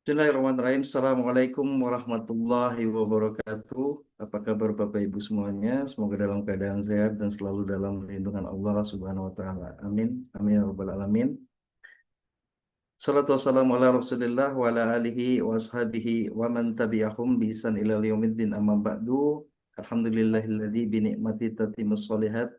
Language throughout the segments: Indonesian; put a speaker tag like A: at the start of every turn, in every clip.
A: Bismillahirrahmanirrahim. Assalamualaikum warahmatullahi wabarakatuh. Apa kabar Bapak Ibu semuanya? Semoga dalam keadaan sehat dan selalu dalam lindungan Allah Subhanahu wa taala. Amin. Amin ya rabbal alamin. Salatu wassalamu ala Rasulillah wa ala alihi wa ashabihi wa man tabi'ahum bi ihsan ila yaumiddin amma ba'du. Alhamdulillahilladzi bi ni'mati tatimmus sholihat.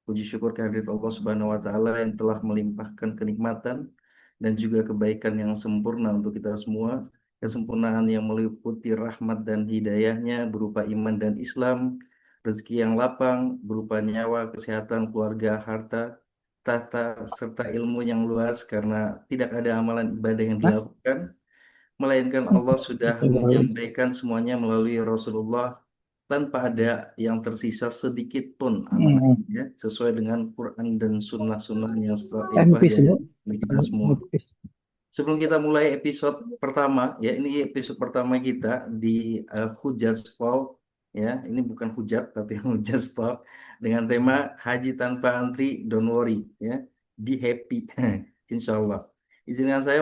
A: Puji syukur kehadirat Allah Subhanahu wa taala yang telah melimpahkan kenikmatan dan juga kebaikan yang sempurna untuk kita semua. Kesempurnaan yang meliputi rahmat dan hidayahnya berupa iman dan Islam, rezeki yang lapang berupa nyawa, kesehatan, keluarga, harta, tahta, serta ilmu yang luas karena tidak ada amalan ibadah yang
B: Mas,
A: dilakukan melainkan Allah sudah menyampaikan semuanya melalui Rasulullah tanpa ada yang tersisa sedikit pun amanahnya sesuai dengan Quran dan sunnah-sunnah yang telah
B: MPs bu,
A: dari kita semua.
B: MPs.
A: Sebelum kita mulai episode pertama, ya ini episode pertama kita di Hujat Talk, ya ini bukan hujat tapi Hujat Talk dengan tema Haji Tanpa Antri, Don't Worry, ya Be Happy, Insya Allah. Izinkan saya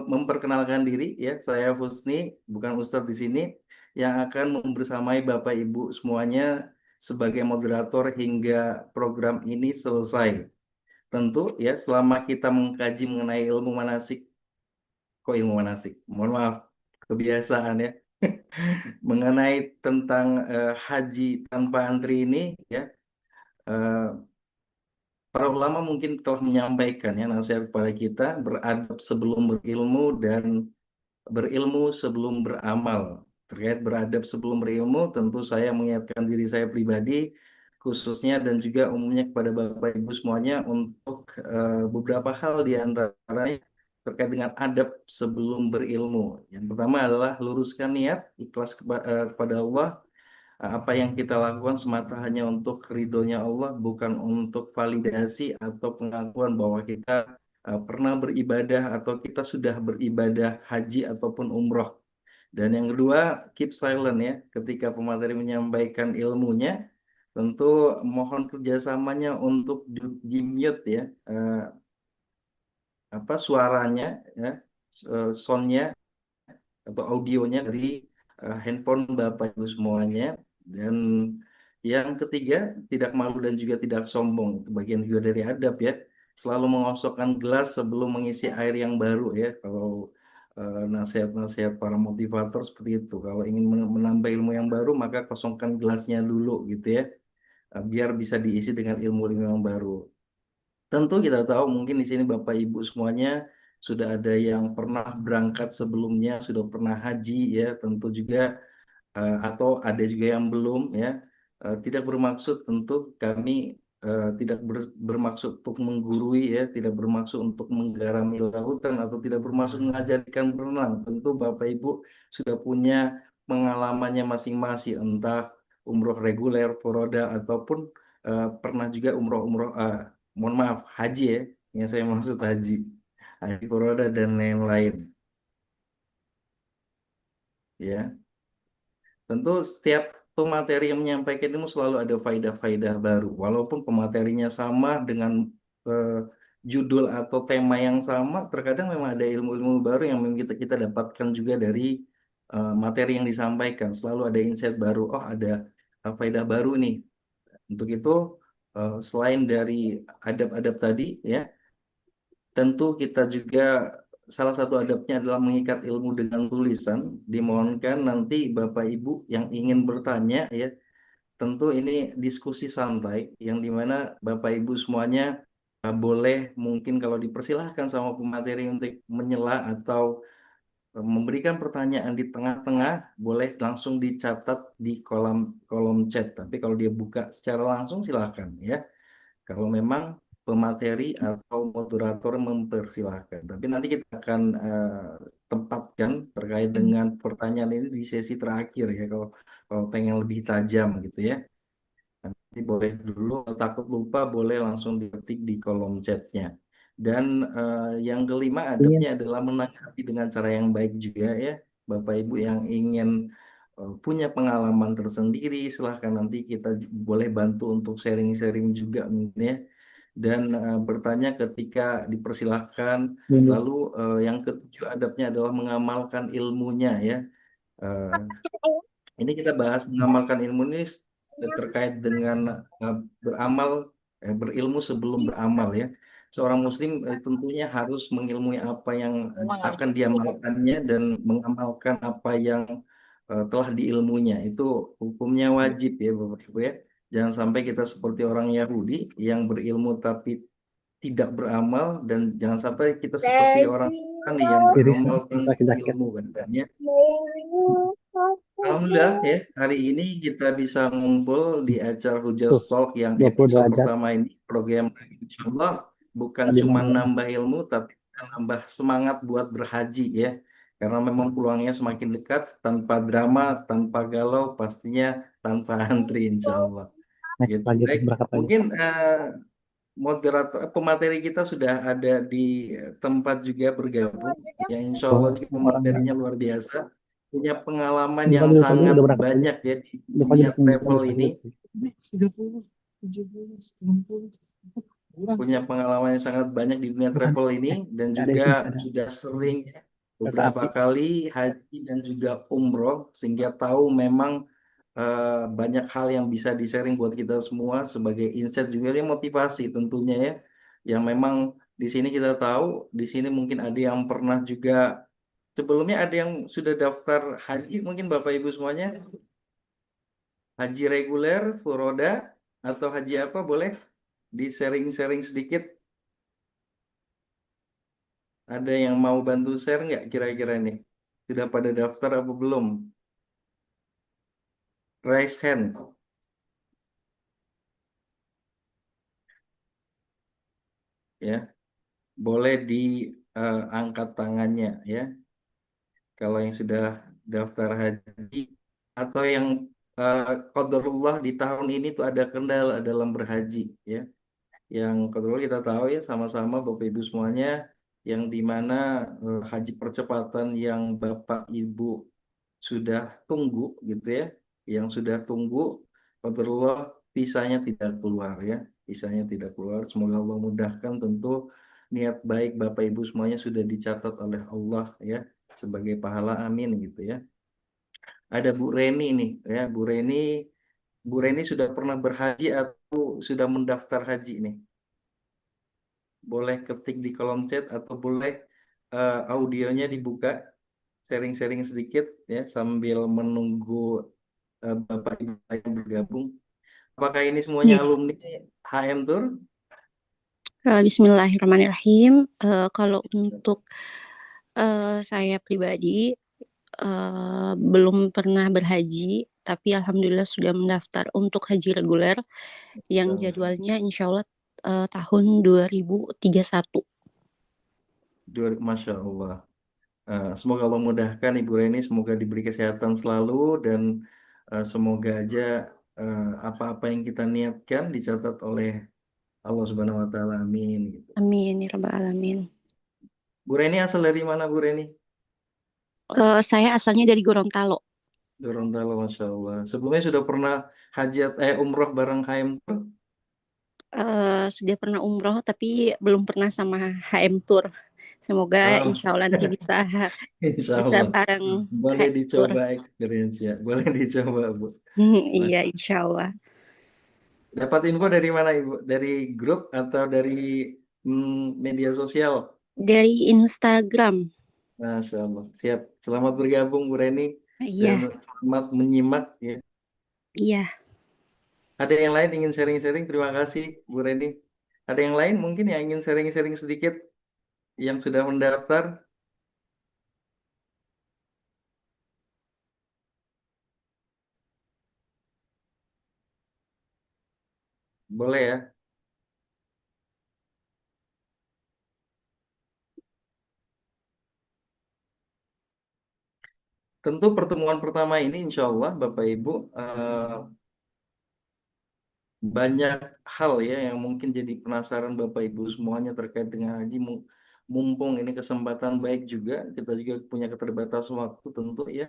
A: memperkenalkan diri, ya saya Husni, bukan Ustadz di sini, yang akan membersamai Bapak Ibu semuanya sebagai moderator hingga program ini selesai. Tentu ya selama kita mengkaji mengenai ilmu manasik, kok ilmu manasik? Mohon maaf, kebiasaan ya. Mengenai tentang haji tanpa antri ini ya, eh, para ulama mungkin telah menyampaikan ya nasihat kepada kita beradab sebelum berilmu dan berilmu sebelum beramal. Terkait beradab sebelum berilmu, tentu saya mengingatkan diri saya pribadi, khususnya dan juga umumnya kepada Bapak Ibu semuanya untuk beberapa hal di antaranya terkait dengan adab sebelum berilmu. Yang pertama adalah luruskan niat, ikhlas kepada Allah. Apa yang kita lakukan semata hanya untuk ridhonya Allah, bukan untuk validasi atau pengakuan bahwa kita pernah beribadah atau kita sudah beribadah haji ataupun umroh. Dan yang kedua, keep silent ya, ketika pemateri menyampaikan ilmunya, tentu mohon kerjasamanya untuk di mute ya, apa suaranya ya, soundnya atau audionya dari handphone Bapak Ibu semuanya. Dan yang ketiga, tidak malu dan juga tidak sombong. Itu bagian juga dari adab ya. Selalu mengosokkan gelas sebelum mengisi air yang baru ya. Kalau nasihat-nasihat para motivator seperti itu. Kalau ingin menambah ilmu yang baru, maka kosongkan gelasnya dulu gitu ya. Biar bisa diisi dengan ilmu-ilmu yang baru. Tentu kita tahu mungkin di sini Bapak Ibu semuanya sudah ada yang pernah berangkat sebelumnya, sudah pernah haji ya, tentu juga atau ada juga yang belum ya. Tidak bermaksud tentu kami tidak bermaksud untuk menggurui ya, tidak bermaksud untuk menggarami lautan atau tidak bermaksud mengajarkan berenang. Tentu Bapak Ibu sudah punya pengalamannya masing-masing, entah umroh reguler, foroda ataupun pernah juga umroh-umroh mohon maaf haji ya, yang saya maksud haji, haji foroda dan lain-lain ya. Tentu setiap pemateri yang menyampaikan ilmu selalu ada faidah-faidah baru. Walaupun pematerinya sama dengan eh, judul atau tema yang sama, terkadang memang ada ilmu-ilmu baru yang memang kita dapatkan juga dari materi yang disampaikan. Selalu ada insight baru. Oh, ada faidah baru nih. Untuk itu, selain dari adab-adab tadi, ya, tentu kita juga salah satu adabnya adalah mengikat ilmu dengan tulisan. Dimohonkan nanti Bapak Ibu yang ingin bertanya ya, tentu ini diskusi santai yang dimana Bapak Ibu semuanya boleh mungkin kalau dipersilahkan sama pemateri untuk menyela atau memberikan pertanyaan di tengah-tengah, boleh langsung dicatat di kolom kolom chat. Tapi kalau dia buka secara langsung silahkan ya. Kalau memang pemateri atau moderator mempersilahkan. Tapi nanti kita akan tempatkan terkait dengan pertanyaan ini di sesi terakhir ya. Kalau pengen lebih tajam gitu ya. Nanti boleh dulu, kalau takut lupa boleh langsung diketik di kolom chatnya. Dan yang kelima
B: Iya.
A: adabnya adalah menanggapi dengan cara yang baik juga ya. Bapak Ibu yang ingin punya pengalaman tersendiri, silahkan nanti kita boleh bantu untuk sharing-sharing juga mungkin ya. Dan bertanya ketika dipersilahkan.
B: Ini.
A: Lalu yang ketujuh adabnya adalah mengamalkan ilmunya ya. Eh, ini kita bahas mengamalkan ilmu ini terkait dengan beramal, berilmu sebelum beramal ya. Seorang muslim tentunya harus mengilmui apa yang akan diamalkannya dan mengamalkan apa yang telah diilmunya. Itu hukumnya wajib ya Bapak Ibu ya. Jangan sampai kita seperti orang Yahudi yang berilmu tapi tidak beramal, dan jangan sampai kita seperti orang Nasrani yang
B: Iris
A: beramal tanpa
B: pakai jaket.
A: ilmu kan ya. Alhamdulillah ya, hari ini kita bisa ngumpul di acara Hujaz
B: Tuh,
A: Talk yang
B: 20
A: episode
B: derajat.
A: pertama ini. Program insya Allah bukan
B: Tadi
A: cuma
B: malam.
A: nambah ilmu, tapi nambah semangat buat berhaji ya. Karena memang peluangnya semakin dekat, tanpa drama, tanpa galau, pastinya tanpa antri insya Allah.
B: Naik
A: Gitu.
B: lagi tuh,
A: Baik,
B: berangkat lagi.
A: mungkin moderator, pemateri kita sudah ada di tempat juga bergabung. Yang insya Allah
B: Wah,
A: juga
B: orang
A: pematerinya luar biasa, punya pengalaman
B: lupa
A: yang
B: di lupa
A: sangat
B: udah berangkat aja.
A: banyak ya di
B: Lupa
A: dunia
B: aja
A: travel
B: lupa
A: ini.
B: aja sih. 30, 70, 90.
A: Punya pengalaman yang sangat banyak di dunia
B: Bukan
A: travel
B: sih.
A: ini, dan
B: Ada
A: juga
B: itu ada
A: sudah sering
B: kereta
A: beberapa
B: api.
A: kali haji dan juga umroh, sehingga tahu memang banyak hal yang bisa di-sharing buat kita semua sebagai insight juga yang motivasi tentunya ya. Yang memang di sini kita tahu, di sini mungkin ada yang pernah juga sebelumnya, ada yang sudah daftar haji mungkin Bapak Ibu semuanya, haji reguler, furoda, atau haji apa, boleh di-sharing-sharing sedikit. Ada yang mau bantu share nggak kira-kira nih? Sudah pada daftar apa belum? Raise hand ya. Boleh diangkat tangannya ya. Kalau yang sudah daftar haji atau yang qadarullah di tahun ini tuh ada kendala dalam berhaji ya. Yang kedua kita tahu ya sama-sama Bapak Ibu semuanya, yang dimana haji percepatan yang Bapak Ibu sudah tunggu gitu ya, yang sudah tunggu, qadarullah visanya tidak keluar ya, visanya tidak keluar. Semoga Allah mudahkan, tentu niat baik Bapak Ibu semuanya sudah dicatat oleh Allah ya sebagai pahala, amin gitu ya. Ada Bu Reni nih ya, Bu Reni sudah pernah berhaji atau sudah mendaftar haji nih? Boleh ketik di kolom chat atau boleh audionya dibuka, sharing-sharing sedikit ya sambil menunggu Bapak Ibu yang bergabung. Apakah ini semuanya
C: Nih,
A: alumni HM Tour?
C: Bismillahirrahmanirrahim. Kalau untuk saya pribadi belum pernah berhaji, tapi alhamdulillah sudah mendaftar untuk haji reguler yang jadwalnya insya Allah tahun 2031.
A: Masya Allah. Semoga Allah mudahkan Ibu Reni, semoga diberi kesehatan selalu, dan semoga aja apa-apa yang kita niatkan dicatat oleh Allah Subhanahu wa taala. Amin gitu.
C: Amin ya rabbal alamin.
A: Bu Reni asal dari mana Bu Reni?
C: Saya asalnya dari Gorontalo.
A: Gorontalo, Masya Allah. Sebelumnya sudah pernah umroh bareng HM Tour?
C: Sudah pernah umroh tapi belum pernah sama HM Tour. Semoga
A: Ah,
C: insya Allah nanti bisa
A: Insya
C: bisa
A: Allah.
C: bareng
A: Boleh
C: HM Tour.
A: dicoba experience ya. Boleh dicoba Bu.
C: Iya
A: Masya.
C: insya Allah.
A: Dapat info dari mana Ibu? Dari grup atau dari media sosial?
C: Dari Instagram.
A: Masya Allah. Siap. Selamat bergabung Bu Reni dan
C: Iya,
A: selamat menyimak ya.
C: iya.
A: Ada yang lain ingin sharing-sharing? Terima kasih Bu Reni. Ada yang lain mungkin yang ingin sharing-sharing sedikit yang sudah mendaftar? Boleh ya. Tentu pertemuan pertama ini insya Allah Bapak Ibu banyak hal ya yang mungkin jadi penasaran Bapak Ibu semuanya terkait dengan haji. Mumpung ini kesempatan baik juga, kita juga punya keterbatasan waktu tentu ya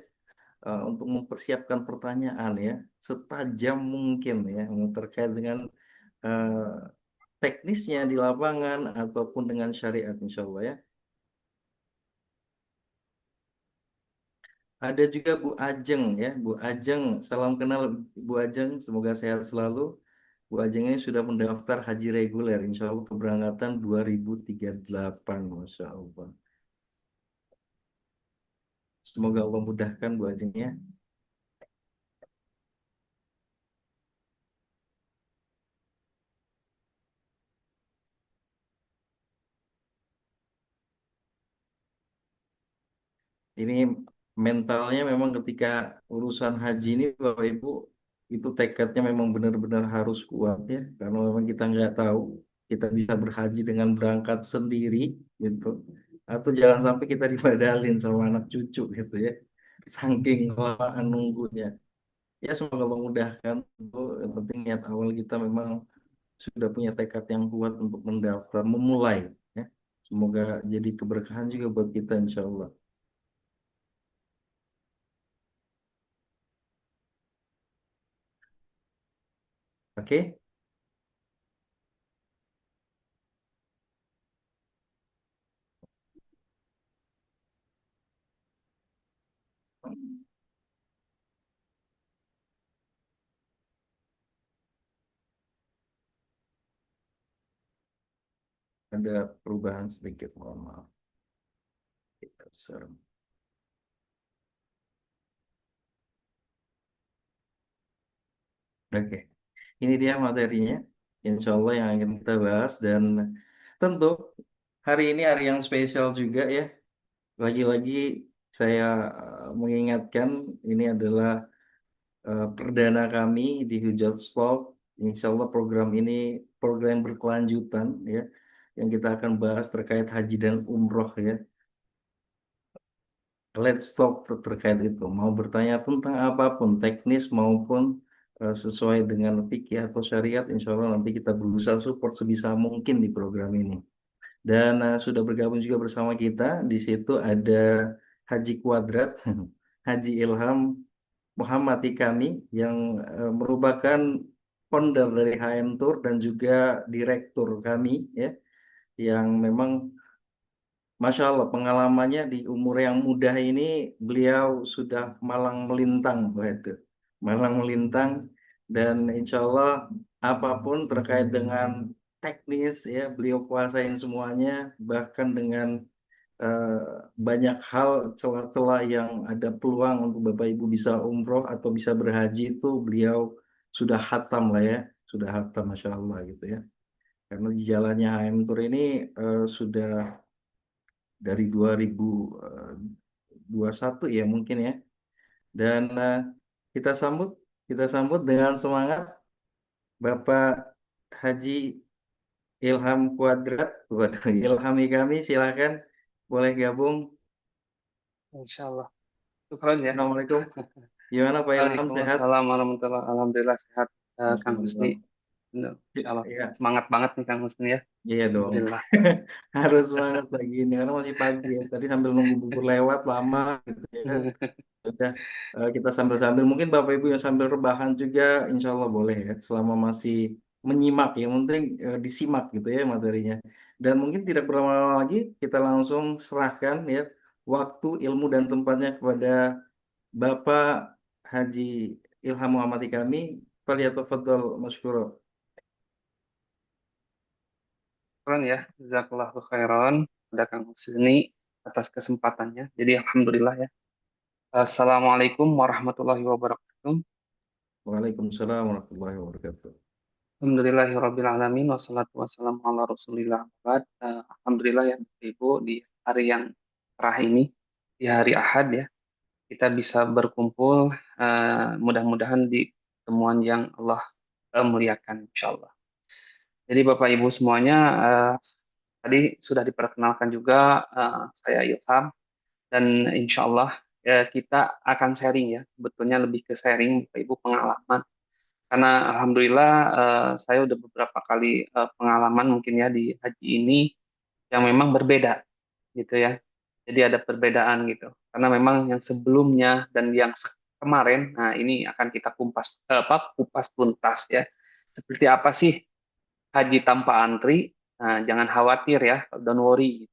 A: untuk mempersiapkan pertanyaan ya setajam mungkin ya yang terkait dengan eh, teknisnya di lapangan ataupun dengan syariat insya Allah ya. Ada juga Bu Ajeng ya, Bu Ajeng, salam kenal Bu Ajeng, semoga sehat selalu. Bu Ajeng ini sudah mendaftar haji reguler, insya Allah keberangkatan 2038, Masya Allah. Semoga Allah mudahkan Bu Ajeng ya. Ini mentalnya memang ketika urusan haji ini Bapak Ibu itu tekadnya memang benar-benar harus kuat ya karena memang kita nggak tahu kita bisa berhaji dengan berangkat sendiri gitu atau jangan sampai kita dibadalin sama anak cucu gitu ya saking kelamaan nunggunya ya semoga memudahkan. Yang penting niat awal kita memang sudah punya tekad yang kuat untuk mendaftar memulai ya semoga jadi keberkahan juga buat kita insya Allah. Oke. Ada perubahan sedikit, mohon maaf. Serem. Oke, ini dia materinya. Insya Allah yang akan kita bahas dan tentu hari ini hari yang spesial juga ya. Lagi-lagi saya mengingatkan ini adalah perdana kami di Hujat Talk. Insya Allah program ini program berkelanjutan ya, yang kita akan bahas terkait haji dan umroh ya. Let's talk terkait itu. Mau bertanya tentang apapun, teknis maupun sesuai dengan fikih atau syariat, insya Allah nanti kita berusaha support sebisa mungkin di program ini. Dan sudah bergabung juga bersama kita, di situ ada Haji Kuadrat, Haji Ilham Muhammad Ikami, yang merupakan founder dari HM Tour dan juga direktur kami, ya, yang memang Masya Allah, pengalamannya di umur yang muda ini, beliau sudah malang melintang, begitu. Malang melintang, dan insya Allah apapun terkait dengan teknis, ya, beliau kuasain semuanya, bahkan dengan eh, banyak hal celah-celah yang ada peluang untuk Bapak Ibu bisa umroh atau bisa berhaji itu, beliau sudah hatam lah ya, sudah hatam, Masya Allah gitu ya. Karena di jalannya HM Tour ini sudah dari 2021 ya mungkin ya. Dan kita sambut kita sambut dengan semangat Bapak Haji Ilham Kuadrat. Waduh, Ilhami kami silakan boleh gabung.
B: Insya Allah. Syukran ya.
A: Assalamualaikum. Gimana Pak Ilham, sehat?
B: Waalaikumsalam warahmatullahi Alhamdulillah sehat. Kang Husni.
A: Alhamdulillah.
B: Insya Allah.
A: Iya,
B: Semangat banget nih Kang Husni ya.
A: iya dong.
B: Alhamdulillah.
A: Harus semangat lagi ini karena masih pagi ya. Tadi sambil nunggu bubur lewat lama gitu ya. Udah kita sambil-sambil mungkin Bapak Ibu yang sambil rebahan juga insya Allah boleh ya selama masih menyimak yang penting disimak gitu ya materinya dan mungkin tidak berlama-lama lagi kita langsung serahkan ya waktu ilmu dan tempatnya kepada Bapak Haji Ilham Muhammad kami Falyatafadhal masykura.
B: Syukran ya. Jazakallahu khairan.
D: kepada Kang Husni atas kesempatannya. Jadi alhamdulillah ya. Assalamualaikum warahmatullahi wabarakatuh.
A: Waalaikumsalam warahmatullahi wabarakatuh.
D: Alhamdulillahirabbil alamin wassalatu wassalamu ala Rasulillah. Alhamdulillah ya Bapak Ibu, di hari yang cerah ini, di hari Ahad ya, kita bisa berkumpul, mudah-mudahan di temuan yang Allah muliakan insyaallah. Jadi Bapak Ibu semuanya, tadi sudah diperkenalkan juga, saya Ilham, dan insya Allah kita akan sharing ya, sebetulnya lebih ke sharing Bapak Ibu pengalaman, karena alhamdulillah saya udah beberapa kali pengalaman mungkin ya di haji ini yang memang berbeda gitu ya, jadi ada perbedaan gitu, karena memang yang sebelumnya dan yang kemarin, nah ini akan kita kupas tuntas ya, seperti apa sih haji tanpa antri. Nah, jangan khawatir ya, don't worry.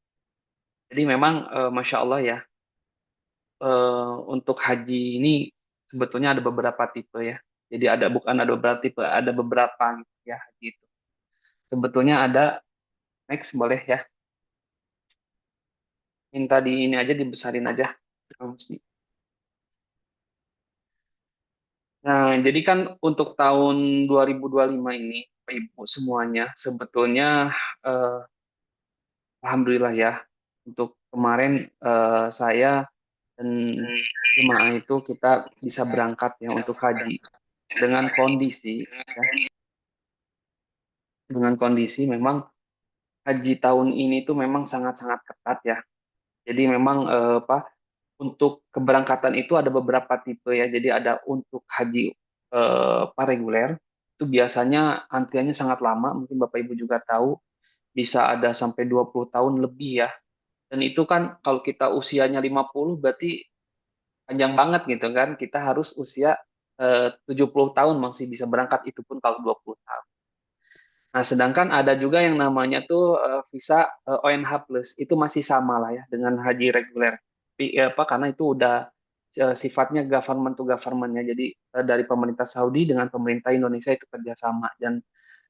D: Jadi memang Masya Allah ya, untuk haji ini sebetulnya ada beberapa tipe ya. Jadi bukan ada beberapa tipe, ada beberapa gitu ya haji itu. Sebetulnya ada, next boleh ya. Minta di ini aja, dibesarin aja. Nah, jadi kan untuk tahun 2025 ini, Bapak Ibu semuanya, sebetulnya eh, alhamdulillah ya, untuk kemarin saya dan jemaah itu kita bisa berangkat ya untuk haji dengan kondisi ya, dengan kondisi memang haji tahun ini tuh memang sangat-sangat ketat ya. Jadi memang untuk keberangkatan itu ada beberapa tipe ya. Jadi ada untuk haji reguler itu biasanya antriannya sangat lama, mungkin Bapak Ibu juga tahu, bisa ada sampai 20 tahun lebih ya. Dan itu kan kalau kita usianya 50 berarti panjang banget gitu kan. Kita harus usia 70 tahun masih bisa berangkat, itu pun kalau 20 tahun. Nah, sedangkan ada juga yang namanya tuh visa ONH plus, itu masih sama lah ya dengan haji reguler. Karena itu udah sifatnya government to government ya. Jadi dari pemerintah Saudi dengan pemerintah Indonesia itu kerjasama, dan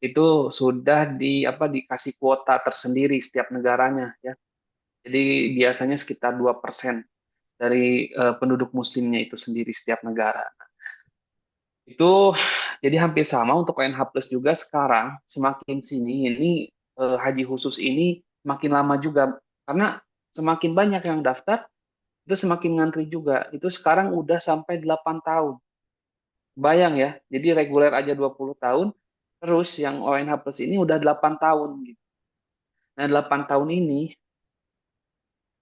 D: itu sudah dikasih kuota tersendiri setiap negaranya ya. Jadi biasanya sekitar 2% dari penduduk muslimnya itu sendiri setiap negara. Itu jadi hampir sama untuk ONH Plus juga sekarang, semakin sini ini haji khusus ini semakin lama juga, karena semakin banyak yang daftar itu semakin ngantri juga. Itu sekarang udah sampai 8 tahun. Bayang ya, jadi reguler aja 20 tahun, terus yang ONH Plus ini udah 8 tahun gitu. Nah, 8 tahun ini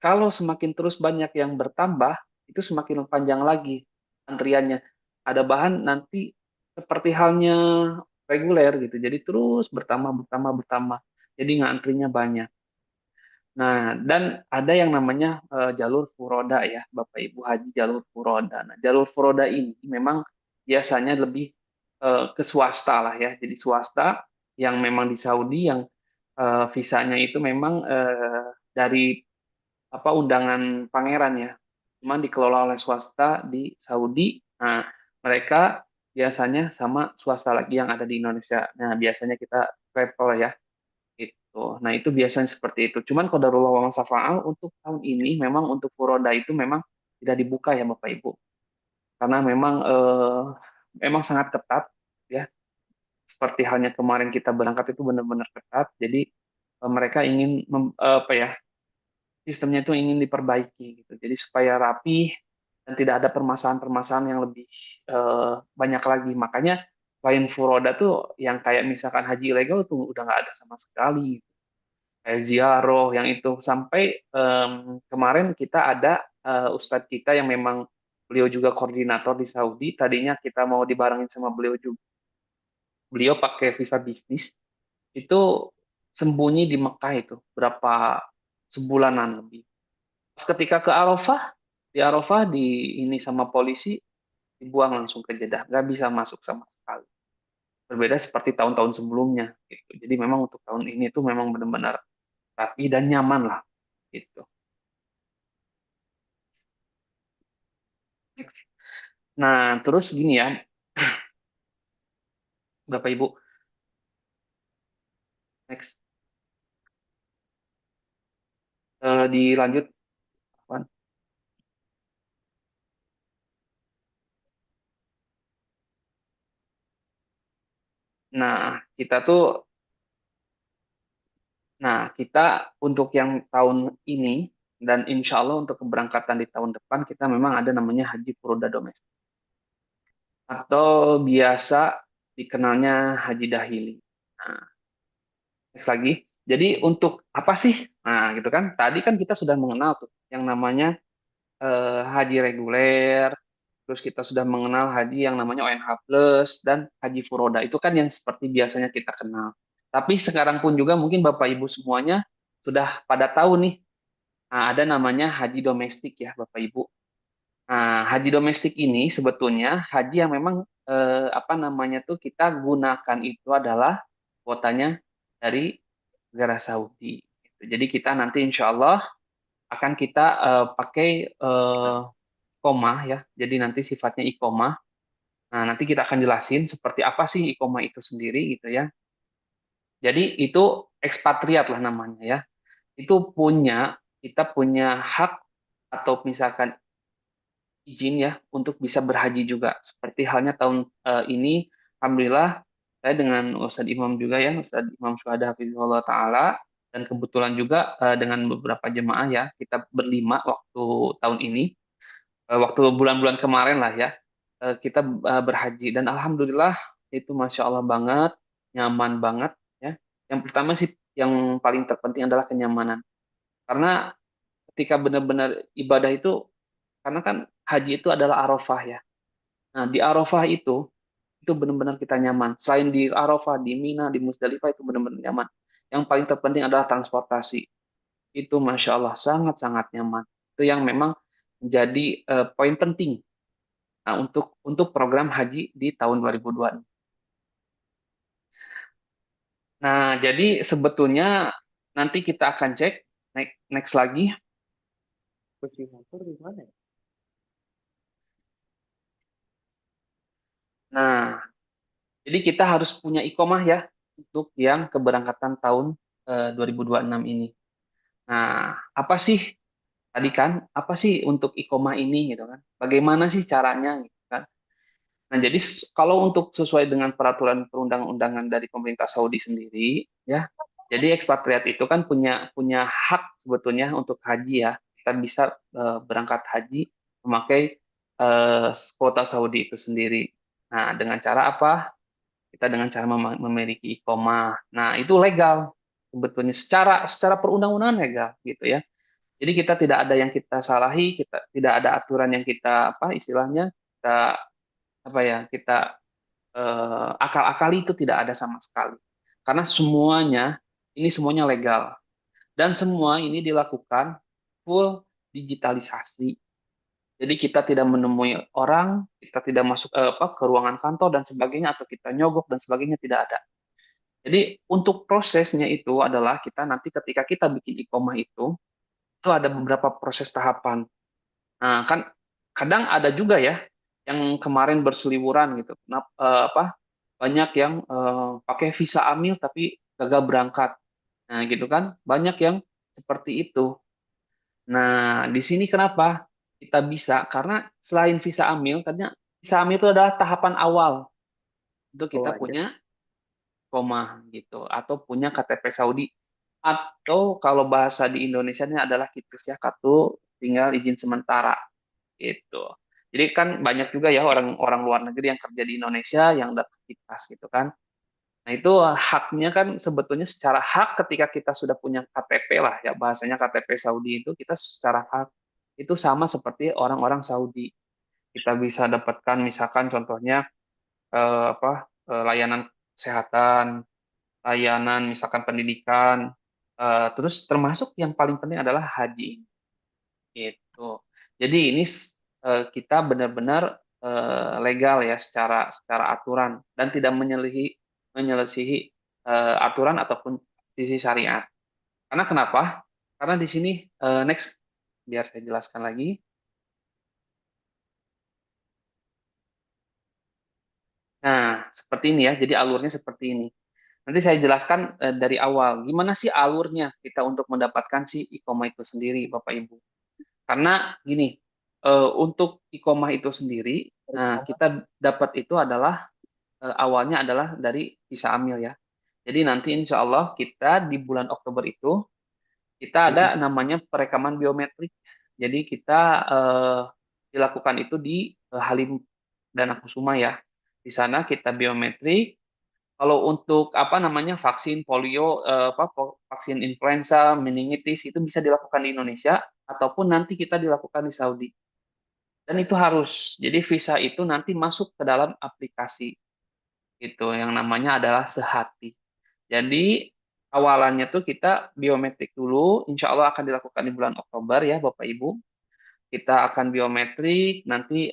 D: kalau semakin terus banyak yang bertambah, itu semakin panjang lagi antriannya. Ada bahan nanti seperti halnya reguler gitu. Jadi terus bertambah, bertambah, bertambah. Jadi ngantrinya banyak. Nah, dan ada yang namanya jalur furoda ya, Bapak Ibu haji jalur furoda. Nah, jalur furoda ini memang biasanya lebih ke swasta lah ya. Jadi swasta yang memang di Saudi yang visanya itu memang dari undangan pangeran ya, cuman dikelola oleh swasta di Saudi. Nah, mereka biasanya sama swasta lagi yang ada di Indonesia. Nah, biasanya kita travel ya itu. Nah, itu biasanya seperti itu. Cuman qadarullah wa masafa'al untuk tahun ini memang untuk furoda itu memang tidak dibuka ya Bapak Ibu. Karena memang sangat ketat ya. Seperti halnya kemarin kita berangkat itu benar-benar ketat. Jadi mereka ingin sistemnya itu ingin diperbaiki gitu. Jadi supaya rapi dan tidak ada permasalahan-permasalahan yang lebih banyak lagi. Makanya selain furoda tuh yang kayak misalkan haji ilegal tuh udah nggak ada sama sekali. Kayak ziarah yang itu sampai kemarin kita ada ustadz kita yang memang beliau juga koordinator di Saudi. Tadinya kita mau dibarengin sama beliau juga. Beliau pakai visa bisnis itu sembunyi di Mekah itu berapa sebulanan lebih. Ketika ke Arafah, di Arafah di ini sama polisi dibuang langsung ke Jeddah, nggak bisa masuk sama sekali. Berbeda seperti tahun-tahun sebelumnya gitu. Jadi memang untuk tahun ini tuh memang benar-benar rapi dan nyaman lah gitu. Nah, terus gini ya, Bapak Ibu, next. dilanjut, Afwan. Nah, kita untuk yang tahun ini dan insya Allah untuk keberangkatan di tahun depan kita memang ada namanya haji furoda domestik atau biasa dikenalnya haji dahili. Nah, next lagi. Jadi untuk apa sih? Nah, gitu kan. Tadi kan kita sudah mengenal tuh yang namanya haji reguler, terus kita sudah mengenal haji yang namanya ONH plus dan haji furoda. Itu kan yang seperti biasanya kita kenal. Tapi sekarang pun juga mungkin Bapak Ibu semuanya sudah pada tahu nih, nah, ada namanya haji domestik ya Bapak Ibu. Nah, haji domestik ini sebetulnya haji yang memang apa namanya tuh kita gunakan itu adalah kuotanya dari negara Saudi. Jadi kita nanti insya Allah akan kita pakai iqomah ya. Jadi nanti sifatnya iqomah. Nah, nanti kita akan jelasin seperti apa sih iqomah itu sendiri gitu ya. Jadi itu ekspatriat lah namanya ya. Itu kita punya hak atau misalkan izin ya untuk bisa berhaji juga. Seperti halnya tahun ini, alhamdulillah saya dengan Ustadz Imam juga ya, Ustadz Imam Syuhada Hafizahullah Ta'ala, dan kebetulan juga dengan beberapa jemaah ya, kita berlima waktu tahun ini, waktu bulan-bulan kemarin lah ya, kita berhaji. Dan alhamdulillah itu Masya Allah banget, nyaman banget ya. Yang pertama sih, yang paling terpenting adalah kenyamanan. Karena ketika benar-benar ibadah karena kan haji itu adalah Arafah ya. Nah, di Arafah itu benar-benar kita nyaman. Selain di Arafah, di Mina, di Musdalifah itu benar-benar nyaman. Yang paling terpenting adalah transportasi. Itu Masya Allah sangat-sangat nyaman. Itu yang memang menjadi poin penting untuk program haji di tahun 2002. Nah, jadi sebetulnya nanti kita akan cek next lagi. Kunci motor di mana ya? Nah, jadi kita harus punya ikomah ya untuk yang keberangkatan tahun 2026 ini. Nah, apa sih tadi kan? Apa sih untuk ikomah ini gitu kan? Bagaimana sih caranya gitu kan? Nah, jadi kalau untuk sesuai dengan peraturan perundang-undangan dari pemerintah Saudi sendiri ya. Jadi ekspatriat itu kan punya punya hak sebetulnya untuk haji ya. Kita bisa berangkat haji memakai kuota Saudi itu sendiri. Nah, dengan cara apa? Kita dengan cara memiliki ikomah. Nah, itu legal sebetulnya secara perundang-undangan legal gitu ya. Jadi kita tidak ada yang kita salahi, kita tidak ada aturan yang kita apa istilahnya kita apa ya kita akal-akali itu tidak ada sama sekali. Karena semuanya legal dan semua ini dilakukan full digitalisasi. Jadi kita tidak menemui orang, kita tidak masuk ke ruangan kantor dan sebagainya atau kita nyogok dan sebagainya tidak ada. Jadi untuk prosesnya itu adalah kita nanti ketika kita bikin ikomah itu ada beberapa proses tahapan. Nah, kan kadang ada juga ya yang kemarin berseliweran gitu. Banyak yang pakai visa amil tapi gagal berangkat. Nah, gitu kan? Banyak yang seperti itu. Nah, di sini kenapa kita bisa? Karena selain visa amil, katanya visa amil itu adalah tahapan awal untuk kita punya koma gitu atau punya KTP Saudi atau kalau bahasa di Indonesia ini adalah kitus ya kartu tinggal izin sementara gitu. Jadi kan banyak juga ya orang-orang luar negeri yang kerja di Indonesia yang dapat kitas gitu kan. Nah, itu haknya kan sebetulnya secara hak ketika kita sudah punya KTP lah ya bahasanya KTP Saudi itu kita secara hak itu sama seperti orang-orang Saudi. Kita bisa dapatkan misalkan contohnya layanan kesehatan, layanan misalkan pendidikan, terus termasuk yang paling penting adalah haji gitu. Jadi ini kita benar-benar legal ya secara aturan dan tidak menyelisihi aturan ataupun sisi syariat. Karena kenapa? Karena di sini next biar saya jelaskan lagi. Nah, seperti ini ya. Jadi alurnya seperti ini. Nanti saya jelaskan dari awal, gimana sih alurnya kita untuk mendapatkan si iqomah itu sendiri, Bapak Ibu. Karena gini, untuk iqomah itu sendiri, nah kita dapat itu adalah awalnya adalah dari visa amil ya. Jadi nanti insya Allah kita di bulan Oktober itu kita ada namanya perekaman biometrik. Jadi kita dilakukan itu di Halim Dana Kusuma ya. Di sana kita biometrik. Kalau untuk apa namanya vaksin polio, vaksin influenza, meningitis itu bisa dilakukan di Indonesia ataupun nanti kita dilakukan di Saudi. Dan itu harus. Jadi visa itu nanti masuk ke dalam aplikasi itu yang namanya adalah Sehati. Jadi awalannya tuh kita biometrik dulu, insya Allah akan dilakukan di bulan Oktober ya Bapak Ibu. Kita akan biometrik, nanti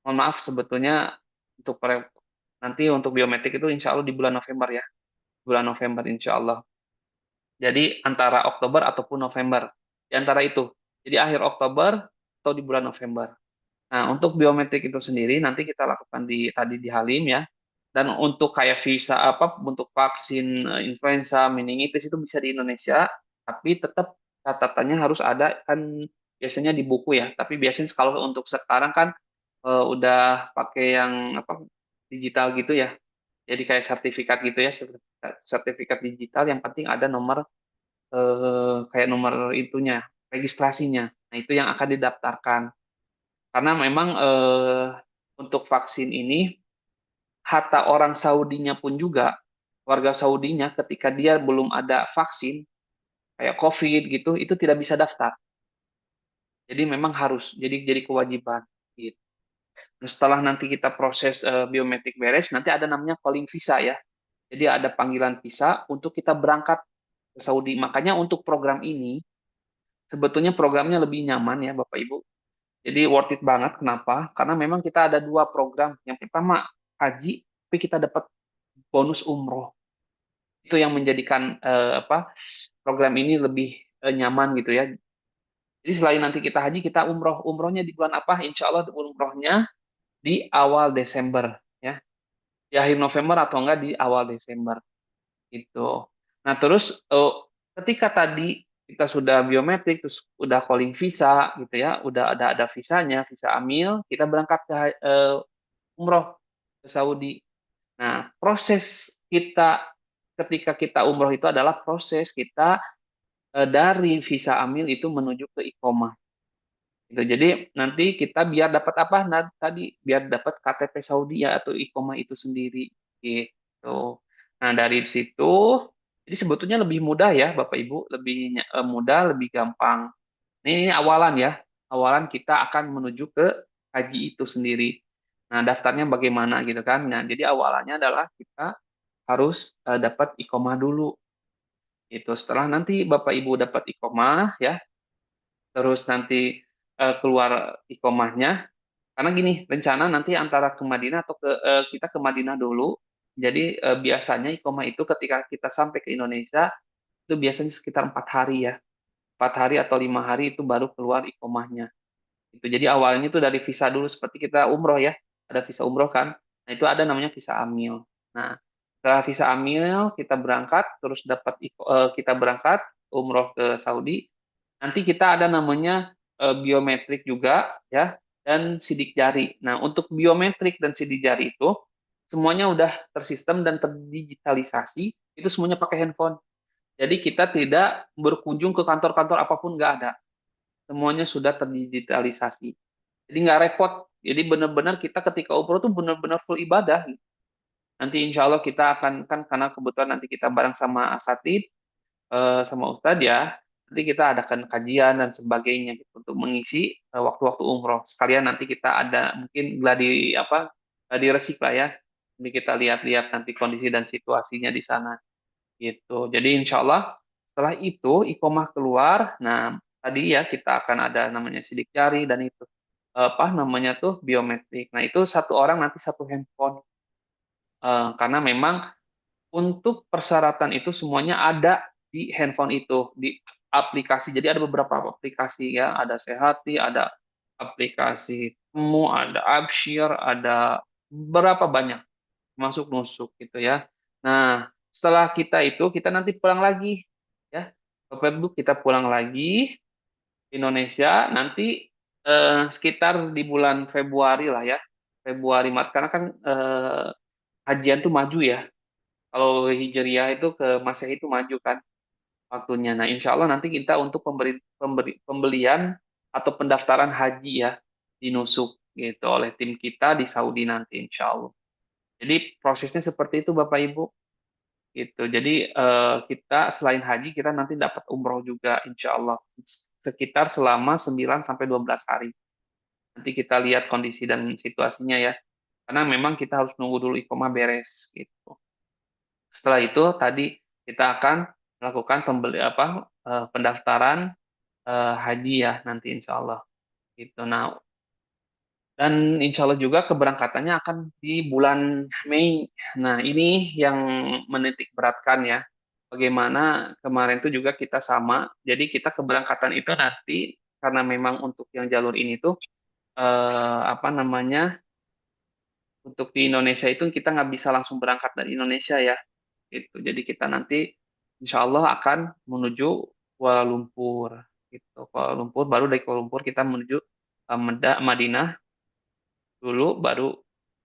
D: mohon maaf sebetulnya untuk nanti untuk biometrik itu insya Allah di bulan November ya, bulan November insya Allah. Jadi antara Oktober ataupun November, di antara itu. Jadi akhir Oktober atau di bulan November. Nah, untuk biometrik itu sendiri nanti kita lakukan tadi di Halim ya. Dan untuk kayak visa apa untuk vaksin influenza, meningitis itu bisa di Indonesia, tapi tetap catatannya harus ada kan biasanya di buku ya. Tapi biasanya kalau untuk sekarang kan udah pakai yang apa digital gitu ya. Jadi kayak sertifikat gitu ya, sertifikat digital yang penting ada nomor kayak nomor itunya, registrasinya. Nah, itu yang akan didaftarkan. Karena memang untuk vaksin ini hatta orang Saudinya pun juga, warga Saudinya ketika dia belum ada vaksin kayak COVID gitu, itu tidak bisa daftar. Jadi memang harus, jadi kewajiban. Gitu. Nah, setelah nanti kita proses biometrik beres, nanti ada namanya calling visa ya. Jadi ada panggilan visa untuk kita berangkat ke Saudi. Makanya untuk program ini, sebetulnya programnya lebih nyaman ya Bapak Ibu. Jadi worth it banget. Kenapa? Karena memang kita ada dua program. Yang pertama haji, tapi kita dapat bonus umroh. Itu yang menjadikan program ini lebih nyaman gitu ya. Jadi selain nanti kita haji, kita umroh. Umrohnya di bulan apa? Insya Allah umrohnya di awal Desember ya. Di akhir November atau enggak di awal Desember gitu. Nah terus ketika tadi kita sudah biometrik, terus udah calling visa gitu ya, udah ada visanya, visa amil, kita berangkat ke umroh ke Saudi. Nah proses kita ketika kita umroh itu adalah proses kita dari visa amil itu menuju ke iqomah. Gitu. Jadi nanti kita biar dapat apa? Nah, tadi biar dapat KTP Saudi ya atau iqomah itu sendiri gitu. Nah, dari situ jadi sebetulnya lebih mudah ya Bapak Ibu, lebih mudah, lebih gampang. Ini awalan ya. Awalan kita akan menuju ke haji itu sendiri. Nah, daftarnya bagaimana gitu kan. Nah, jadi awalannya adalah kita harus dapat iqomah dulu. Itu setelah nanti Bapak Ibu dapat iqomah ya, terus nanti keluar iqomahnya. Karena gini, rencana nanti antara ke Madinah atau kita ke Madinah dulu. Jadi biasanya iqomah itu ketika kita sampai ke Indonesia itu biasanya sekitar 4 hari ya, 4 hari atau 5 hari itu baru keluar iqomahnya. Itu jadi awalnya itu dari visa dulu seperti kita umroh ya, ada visa umroh kan. Nah itu ada namanya visa amil. Nah setelah visa amil kita berangkat terus dapat kita berangkat umroh ke Saudi. Nanti kita ada namanya biometrik juga ya dan sidik jari. Nah, untuk biometrik dan sidik jari itu semuanya udah tersistem dan terdigitalisasi, itu semuanya pakai handphone. Jadi kita tidak berkunjung ke kantor-kantor apapun nggak ada. Semuanya sudah terdigitalisasi. Jadi nggak repot. Jadi benar-benar kita ketika umroh tuh benar-benar full ibadah. Nanti insya Allah kita akan kan karena kebetulan nanti kita bareng sama asatid sama Ustadz ya, nanti kita adakan kajian dan sebagainya gitu, untuk mengisi waktu-waktu umroh. Sekalian nanti kita ada mungkin gladi resik lah ya. Nanti kita lihat-lihat nanti kondisi dan situasinya di sana gitu. Jadi insya Allah setelah itu iqomah keluar, nah tadi ya kita akan ada namanya sidik jari dan itu apa namanya tuh biometrik. Nah itu satu orang nanti satu handphone. Karena memang untuk persyaratan itu semuanya ada di handphone itu, di aplikasi. Jadi ada beberapa aplikasi ya, ada Sehati, ada aplikasi Temu, ada Abshir, ada berapa banyak, masuk nusuk gitu ya. Nah, setelah kita itu, kita nanti pulang lagi. Ya, Bapak Ibu, kita pulang lagi ke Indonesia, nanti sekitar di bulan Februari lah ya. Februari, Maret, karena kan hajian tuh maju ya. Kalau Hijriah itu ke Masehi itu maju kan waktunya. Nah, insya Allah nanti kita untuk pembelian atau pendaftaran haji ya di Nusuk gitu oleh tim kita di Saudi nanti insya Allah. Jadi prosesnya seperti itu Bapak Ibu gitu. Jadi kita selain haji kita nanti dapat umroh juga insya Allah sekitar selama 9 sampai 12 hari. Nanti kita lihat kondisi dan situasinya ya. Karena memang kita harus nunggu dulu iqomah beres gitu. Setelah itu tadi kita akan melakukan pendaftaran haji ya nanti insya Allah gitu. Nah, dan insya Allah juga keberangkatannya akan di bulan Mei. Nah, ini yang menitik beratkan ya. Bagaimana kemarin itu juga kita sama. Jadi kita keberangkatan itu nanti karena memang untuk yang jalur ini tuh apa namanya untuk di Indonesia itu kita nggak bisa langsung berangkat dari Indonesia ya. Gitu. Jadi kita nanti insya Allah akan menuju Kuala Lumpur. Gitu. Kuala Lumpur baru dari Kuala Lumpur kita menuju Madinah dulu baru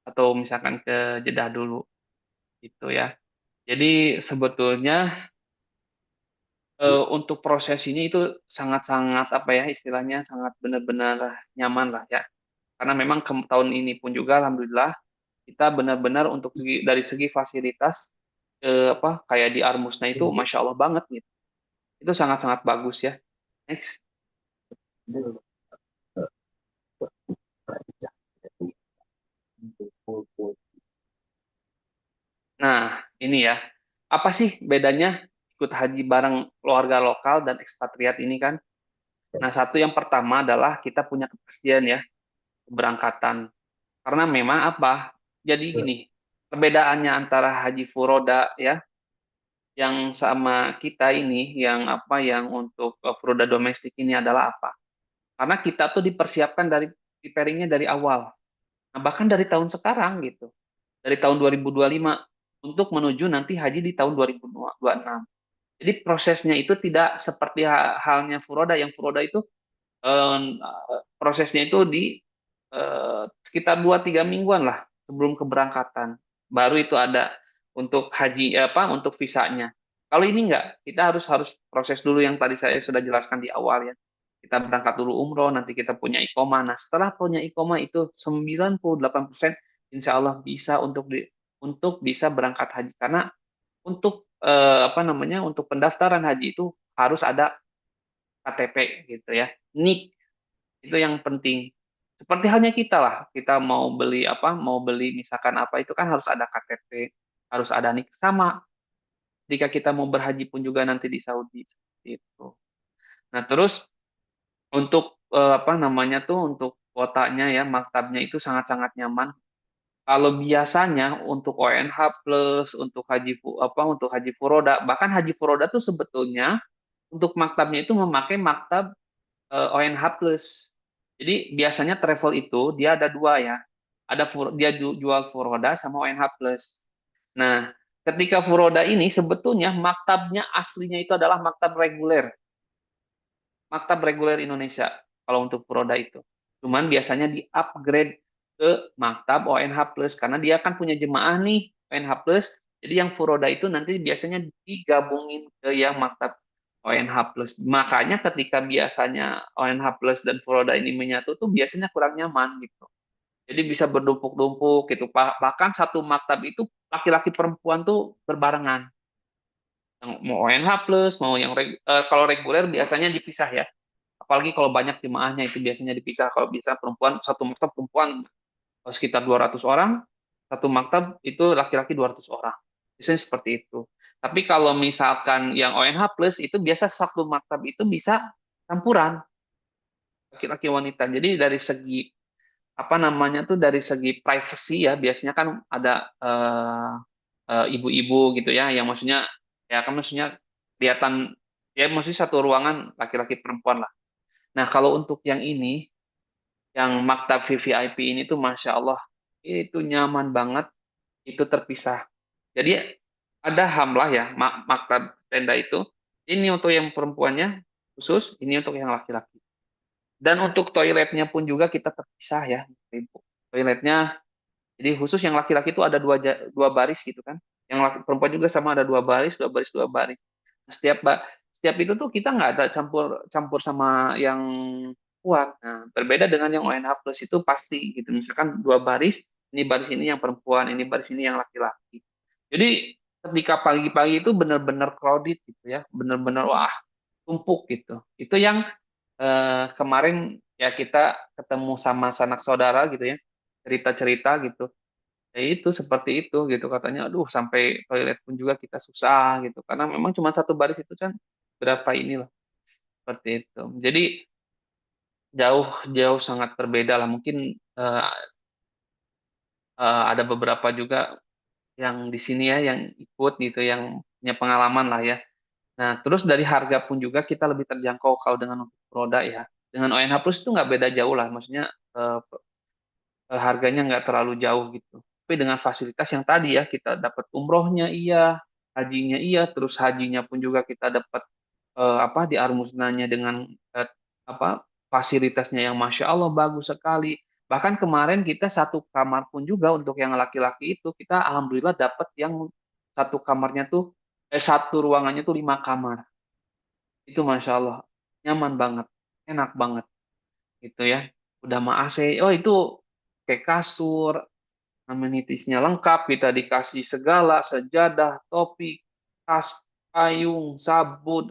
D: atau misalkan ke Jeddah dulu gitu ya. Jadi sebetulnya untuk proses ini itu sangat-sangat apa ya istilahnya sangat benar-benar nyaman lah ya. Karena memang tahun ini pun juga alhamdulillah kita benar-benar untuk dari segi fasilitas apa kayak di Armusna itu masya Allah banget gitu. Itu sangat-sangat bagus ya. Next. Nah, ini ya. Apa sih bedanya ikut haji bareng keluarga lokal dan ekspatriat ini kan? Nah, satu yang pertama adalah kita punya kepastian ya, keberangkatan. Karena memang apa? Jadi gini, perbedaannya antara haji furoda ya, yang sama kita ini, yang apa, yang untuk furoda domestik ini adalah apa? Karena kita tuh dipersiapkan dari preparingnya dari awal. Nah, bahkan dari tahun sekarang gitu, dari tahun 2025 untuk menuju nanti haji di tahun 2026. Jadi prosesnya itu tidak seperti halnya furoda, yang furoda itu eh, prosesnya itu di sekitar 2-3 mingguan lah sebelum keberangkatan. Baru itu ada untuk haji apa untuk visanya. Kalau ini enggak, kita harus harus proses dulu yang tadi saya sudah jelaskan di awal ya. Kita berangkat dulu umroh, nanti kita punya iqomah. Nah, setelah punya iqomah itu 98% insya Allah bisa untuk bisa berangkat haji karena untuk apa namanya untuk pendaftaran haji itu harus ada KTP gitu ya. NIK itu yang penting. Seperti halnya kita lah, kita mau beli apa, mau beli misalkan apa itu kan harus ada KTP, harus ada NIK sama. Jika kita mau berhaji pun juga nanti di Saudi seperti itu. Nah, terus untuk apa namanya tuh untuk kuotanya ya, maktabnya itu sangat-sangat nyaman. Kalau biasanya untuk ONH plus, untuk untuk haji furoda, bahkan haji furoda tuh sebetulnya untuk maktabnya itu memakai maktab ONH plus. Jadi biasanya travel itu dia ada dua ya. Dia jual furoda sama ONH plus. Nah, ketika furoda ini sebetulnya maktabnya aslinya itu adalah maktab reguler Indonesia kalau untuk furoda itu. Cuman biasanya di-upgrade ke maktab ONH plus karena dia kan punya jemaah nih ONH plus. Jadi yang furoda itu nanti biasanya digabungin ke yang maktab ONH plus. Makanya ketika biasanya ONH plus dan furoda ini menyatu tuh biasanya kurang nyaman gitu. Jadi bisa berdumpuk-dumpuk gitu. Bahkan satu maktab itu laki-laki perempuan tuh berbarengan. Yang mau ONH plus, mau yang kalau reguler biasanya dipisah ya. Apalagi kalau banyak jemaahnya itu biasanya dipisah. Kalau bisa perempuan, satu maktab perempuan sekitar 200 orang, satu maktab itu laki-laki 200 orang. Biasanya seperti itu. Tapi kalau misalkan yang ONH plus itu biasa satu maktab itu bisa campuran laki-laki wanita. Jadi dari segi apa namanya tuh dari segi privacy ya biasanya kan ada ibu-ibu gitu ya yang maksudnya ya kan maksudnya kelihatan ya maksudnya satu ruangan laki-laki perempuan lah. Nah kalau untuk yang ini yang maktab VVIP ini tuh masya Allah itu nyaman banget itu terpisah. Jadi ada hamlah ya, maktab tenda itu. Ini untuk yang perempuannya khusus, ini untuk yang laki-laki. Dan untuk toiletnya pun juga kita terpisah ya, Ibu. Toiletnya, jadi khusus yang laki-laki itu ada dua baris gitu kan. Yang perempuan juga sama ada dua baris, dua baris, dua baris. Nah, setiap itu tuh kita nggak ada campur campur sama yang kuat. Nah, berbeda dengan yang ONH plus itu pasti gitu. Misalkan dua baris ini yang perempuan, ini baris ini yang laki-laki. Jadi ketika pagi-pagi itu benar-benar crowded gitu ya, benar-benar wah tumpuk gitu. Itu yang kemarin ya kita ketemu sama sanak saudara gitu ya, cerita-cerita gitu. Ya itu seperti itu gitu katanya, aduh sampai toilet pun juga kita susah gitu karena memang cuma satu baris itu kan berapa inilah seperti itu. Jadi jauh jauh sangat berbeda lah. Mungkin ada beberapa juga yang di sini ya yang ikut gitu yang punya pengalaman lah ya. Nah, terus dari harga pun juga kita lebih terjangkau kalau dengan untuk produk ya. Dengan ONH Plus itu nggak beda jauh lah, maksudnya eh, harganya nggak terlalu jauh gitu. Tapi dengan fasilitas yang tadi ya, kita dapat umrohnya iya, hajinya iya, terus hajinya pun juga kita dapat apa di Armusnanya dengan apa fasilitasnya yang masya Allah bagus sekali. Bahkan kemarin kita satu kamar pun juga untuk yang laki-laki itu kita alhamdulillah dapat yang satu kamarnya tuh satu ruangannya tuh 5 kamar. Itu masya Allah nyaman banget, enak banget gitu ya. Udah mah AC, oh itu kayak kasur, amenitiesnya lengkap, kita dikasih segala, sejadah, topi, tas, payung, sabun,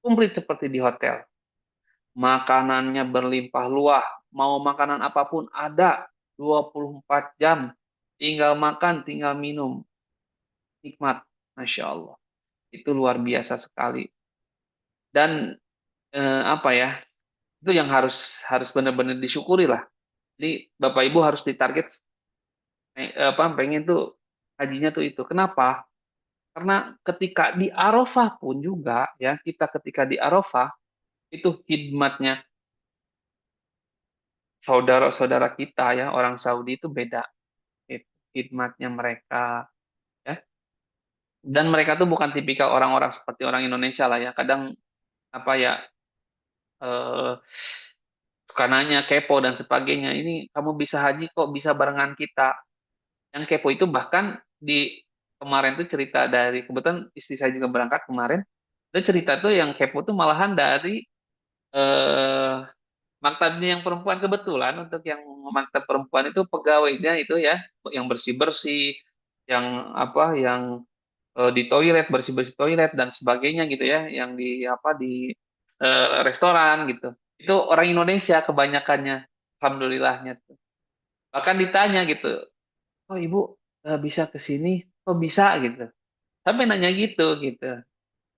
D: komplit seperti di hotel. Makanannya berlimpah luah, mau makanan apapun ada 24 jam. Tinggal makan, tinggal minum. Nikmat, Masya Allah. Itu luar biasa sekali. Dan apa ya, itu yang harus harus benar-benar disyukuri lah. Jadi Bapak Ibu harus ditarget apa pengen tuh hajinya tuh itu. Kenapa? Karena ketika di Arafah pun juga ya kita ketika di Arafah itu khidmatnya saudara-saudara kita ya orang Saudi itu beda khidmatnya mereka ya. Dan mereka tuh bukan tipikal orang-orang seperti orang Indonesia lah ya. Kadang apa ya eh, suka nanya kepo dan sebagainya. Ini kamu bisa haji kok bisa barengan kita. Yang kepo itu bahkan di kemarin tuh cerita dari kebetulan istri saya juga berangkat kemarin. Dia cerita tuh yang kepo tuh malahan dari eh maktabnya yang perempuan kebetulan untuk yang maktab perempuan itu pegawainya itu ya yang bersih-bersih, yang apa yang di toilet bersih-bersih toilet dan sebagainya gitu ya, yang di apa di restoran gitu. Itu orang Indonesia kebanyakannya, alhamdulillahnya tuh. Bahkan ditanya gitu, oh ibu bisa ke sini? Kok bisa gitu? Sampai nanya gitu gitu.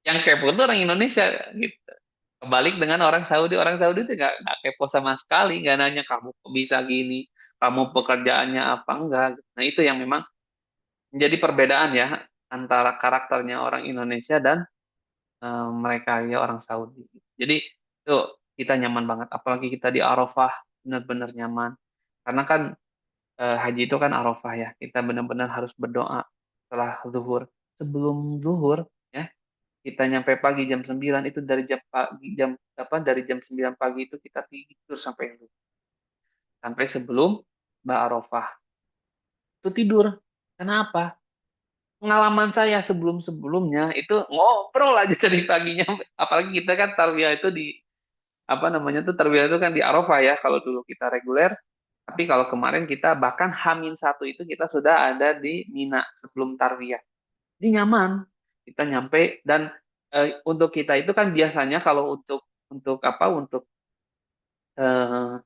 D: Yang kepo itu orang Indonesia gitu. Kebalik dengan orang Saudi itu nggak kepo sama sekali, nggak nanya kamu kok bisa gini, kamu pekerjaannya apa enggak. Nah itu yang memang menjadi perbedaan ya antara karakternya orang Indonesia dan mereka ya orang Saudi. Jadi itu kita nyaman banget, apalagi kita di Arafah benar-benar nyaman. Karena kan haji itu kan Arafah ya, kita benar-benar harus berdoa setelah zuhur. Sebelum zuhur ya kita nyampe pagi jam 9 itu dari jam pagi jam apa dari jam 9 pagi itu kita tidur sampai sebelum Mbak Arafah itu tidur. Kenapa? Pengalaman saya sebelum-sebelumnya itu ngobrol aja dari paginya, apalagi kita kan tarwiyah itu di apa namanya tuh tarwiyah itu kan di Arafah ya kalau dulu kita reguler, tapi kalau kemarin kita bahkan H-1 itu kita sudah ada di Mina sebelum tarwiyah. Jadi nyaman kita nyampe dan untuk kita itu kan biasanya kalau untuk apa eh,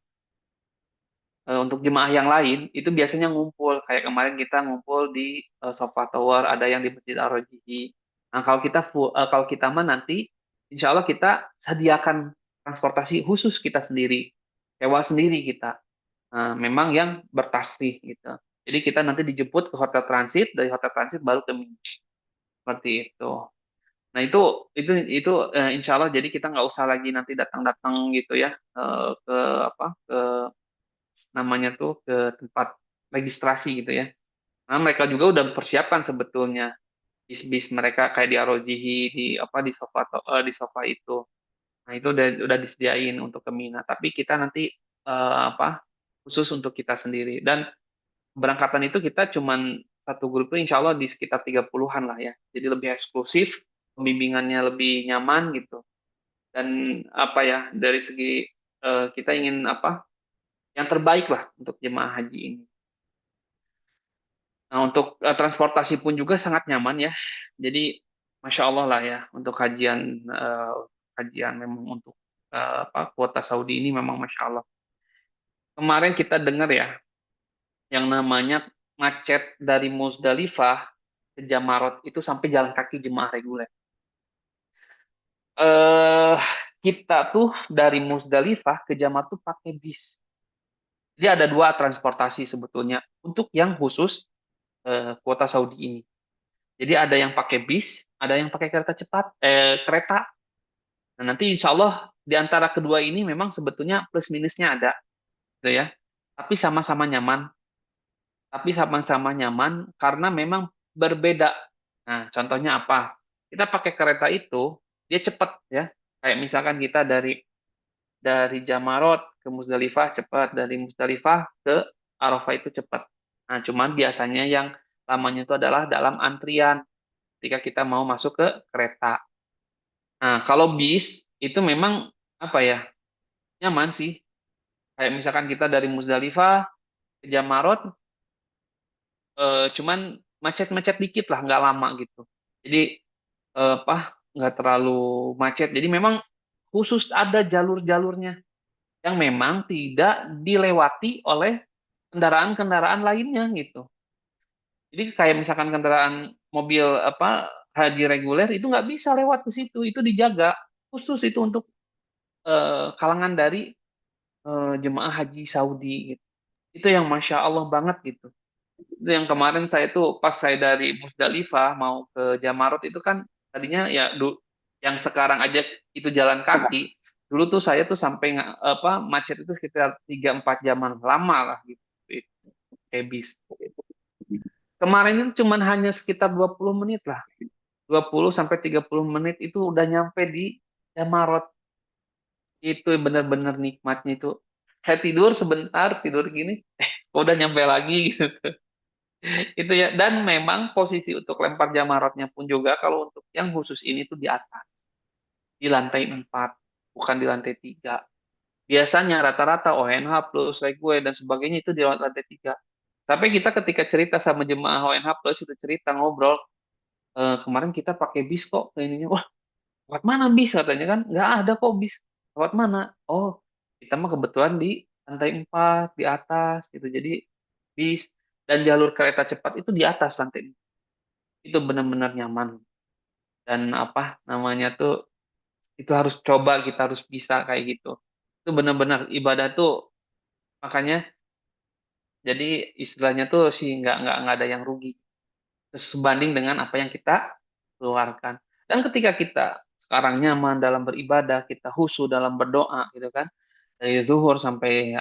D: untuk jemaah yang lain itu biasanya ngumpul kayak kemarin kita ngumpul di Sofa Tower ada yang di Masjid Ar-Rajihi. Nah kalau kita mah nanti insya Allah kita sediakan transportasi khusus kita sendiri sewa sendiri kita. Nah, memang yang bertasrih gitu. Jadi kita nanti dijemput ke hotel transit dari hotel transit baru ke Mina seperti itu. Nah itu insya Allah jadi kita nggak usah lagi nanti datang-datang gitu ya ke apa ke namanya tuh ke tempat registrasi gitu ya. Nah mereka juga udah mempersiapkan sebetulnya. bis-bis mereka kayak di Arojihi, di sofa itu. Nah, itu udah disediain untuk ke Mina. Tapi kita nanti khusus untuk kita sendiri. Dan keberangkatan itu kita cuman satu grup itu insya Allah di sekitar 30-an lah ya. Jadi lebih eksklusif, pembimbingannya lebih nyaman gitu. Dan apa ya, dari segi kita ingin yang terbaik lah untuk jemaah haji ini. Nah, untuk transportasi pun juga sangat nyaman ya. Jadi Masya Allah lah ya untuk kajian memang untuk kuota Saudi ini memang Masya Allah. Kemarin kita dengar ya yang namanya macet dari Musdalifah ke Jamarot itu sampai jalan kaki jemaah reguler. Eh kita tuh dari Musdalifah ke Jamarot tuh pakai bis. Jadi ada dua transportasi sebetulnya untuk yang khusus kuota Saudi ini. Jadi ada yang pakai bis, ada yang pakai kereta. Nah, nanti insya Allah di antara kedua ini memang sebetulnya plus minusnya ada, gitu ya. Tapi sama-sama nyaman. Tapi sama-sama nyaman karena memang berbeda. Nah, contohnya apa? Kita pakai kereta itu, dia cepat ya. Kayak misalkan kita dari Jamarot ke Musdalifah cepat, dari Musdalifah ke Arafah itu cepat. Nah, cuman biasanya yang lamanya itu adalah dalam antrian ketika kita mau masuk ke kereta. Nah, kalau bis itu memang apa ya? Nyaman sih. Kayak misalkan kita dari Musdalifah ke Jamarot cuman macet-macet dikit lah, nggak lama gitu. Jadi nggak terlalu macet. Jadi memang khusus ada jalur-jalurnya yang memang tidak dilewati oleh kendaraan-kendaraan lainnya gitu. Jadi kayak misalkan kendaraan mobil haji reguler itu nggak bisa lewat ke situ, itu dijaga khusus itu untuk kalangan dari jemaah haji Saudi gitu. Itu yang Masya Allah banget gitu. Itu yang kemarin saya tuh pas saya dari Musdalifah mau ke Jamarot itu kan tadinya ya yang sekarang aja itu jalan kaki. Dulu tuh saya tuh sampai macet itu sekitar 3-4 jaman lama lah gitu. Kayak bis. Kemarin itu cuman hanya sekitar 20 menit lah. 20 sampai 30 menit itu udah nyampe di Jamarot. Itu benar-benar nikmatnya itu. Saya tidur sebentar, tidur gini, udah nyampe lagi gitu. Itu ya. Dan memang posisi untuk lempar jamarotnya pun juga kalau untuk yang khusus ini tuh di atas, di lantai 4, bukan di lantai 3. Biasanya rata-rata ONH plus Regue dan sebagainya itu di lantai 3. Sampai kita ketika cerita sama jemaah ONH plus itu cerita ngobrol, kemarin kita pakai bis kok ke ininya. Wah, lewat mana bis katanya kan? Nggak ada kok bis. Lewat mana? Oh, kita mah kebetulan di lantai 4 di atas gitu. Jadi bis dan jalur kereta cepat itu di atas lantai 4. Itu benar-benar nyaman. Dan apa namanya tuh itu harus coba, kita harus bisa kayak gitu. Itu benar-benar ibadah tuh, makanya jadi istilahnya tuh sih nggak ada yang rugi sebanding dengan apa yang kita keluarkan. Dan ketika kita sekarang nyaman dalam beribadah, kita khusyuk dalam berdoa gitu kan, dari zuhur sampai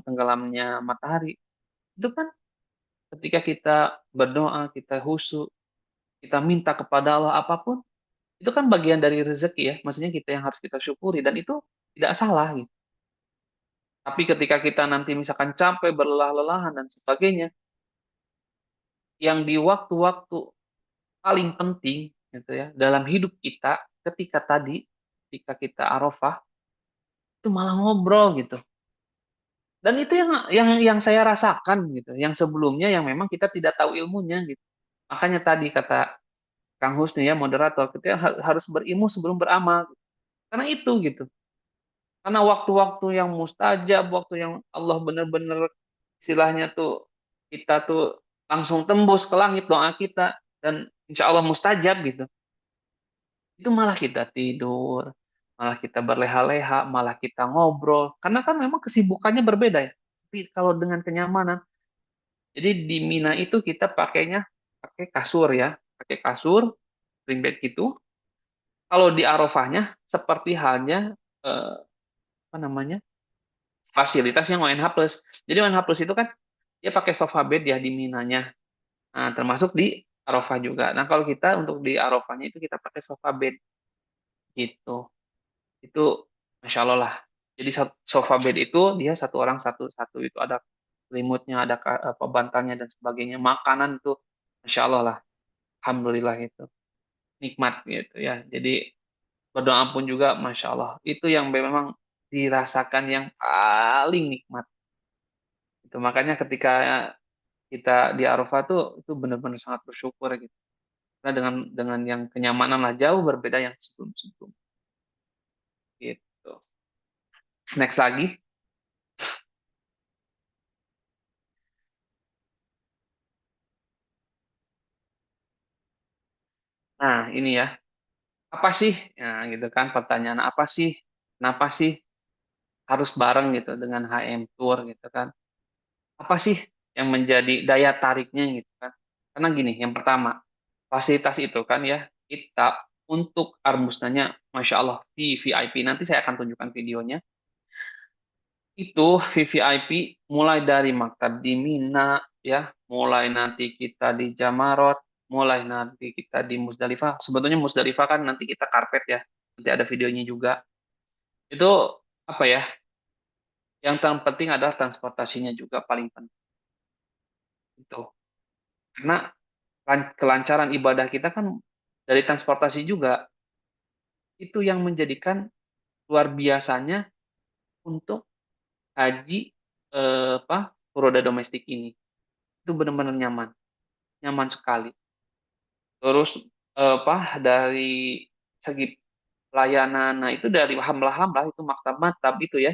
D: tenggelamnya matahari, itu kan ketika kita berdoa, kita khusyuk, kita minta kepada Allah apapun, itu kan bagian dari rezeki ya, maksudnya kita yang harus kita syukuri dan itu tidak salah gitu. Tapi ketika kita nanti misalkan capek, berlelah-lelahan dan sebagainya, yang di waktu-waktu paling penting gitu ya dalam hidup kita ketika kita Arafah itu malah ngobrol gitu. Dan itu yang saya rasakan gitu, yang sebelumnya yang memang kita tidak tahu ilmunya gitu. Makanya tadi kata Kang Husni ya moderator, kita harus berilmu sebelum beramal. Karena itu gitu. Karena waktu-waktu yang mustajab, waktu yang Allah benar-benar istilahnya tuh kita tuh langsung tembus ke langit doa kita dan insya Allah mustajab gitu. Itu malah kita tidur, malah kita berleha-leha, malah kita ngobrol. Karena kan memang kesibukannya berbeda ya. Tapi kalau dengan kenyamanan, jadi di Mina itu kita pakai kasur ya, pakai kasur, spring bed gitu. Kalau di Arafahnya seperti halnya apa namanya fasilitas yang ONH Plus. Jadi ONH Plus itu kan dia pakai sofa bed ya di Minanya. Nah, termasuk di Arafah juga. Nah, kalau kita untuk di Arafahnya itu kita pakai sofa bed gitu. Itu Masya Allah lah. Jadi sofa bed itu dia satu orang satu-satu, itu ada selimutnya, ada apa bantalnya dan sebagainya. Makanan itu Masya Allah lah. Alhamdulillah itu nikmat gitu ya. Jadi berdoa pun juga Masya Allah. Itu yang memang dirasakan yang paling nikmat. Itu makanya ketika kita di Arafah tuh itu benar-benar sangat bersyukur gitu. Karena dengan yang kenyamanan lah jauh berbeda yang sebelum-sebelum gitu. Next lagi. Nah, ini ya. Apa sih? Nah, gitu kan pertanyaan apa sih? Kenapa sih harus bareng gitu dengan HM Tour gitu kan? Apa sih yang menjadi daya tariknya gitu kan? Karena gini, yang pertama, fasilitas itu kan ya, kita untuk arbusnanya, Masya Allah, VVIP, nanti saya akan tunjukkan videonya, itu VVIP mulai dari maktab di Mina, ya, mulai nanti kita di Jamarot, mulai nanti kita di Musdalifah, sebetulnya Musdalifah kan nanti kita karpet ya, nanti ada videonya juga, itu apa ya, yang terpenting adalah transportasinya juga paling penting, itu, karena kelancaran ibadah kita kan dari transportasi juga, itu yang menjadikan luar biasanya untuk haji furoda domestik ini. Itu benar-benar nyaman, nyaman sekali. Terus dari segi pelayanan, nah itu dari hamlah-hamlah itu maktab-maktab itu ya,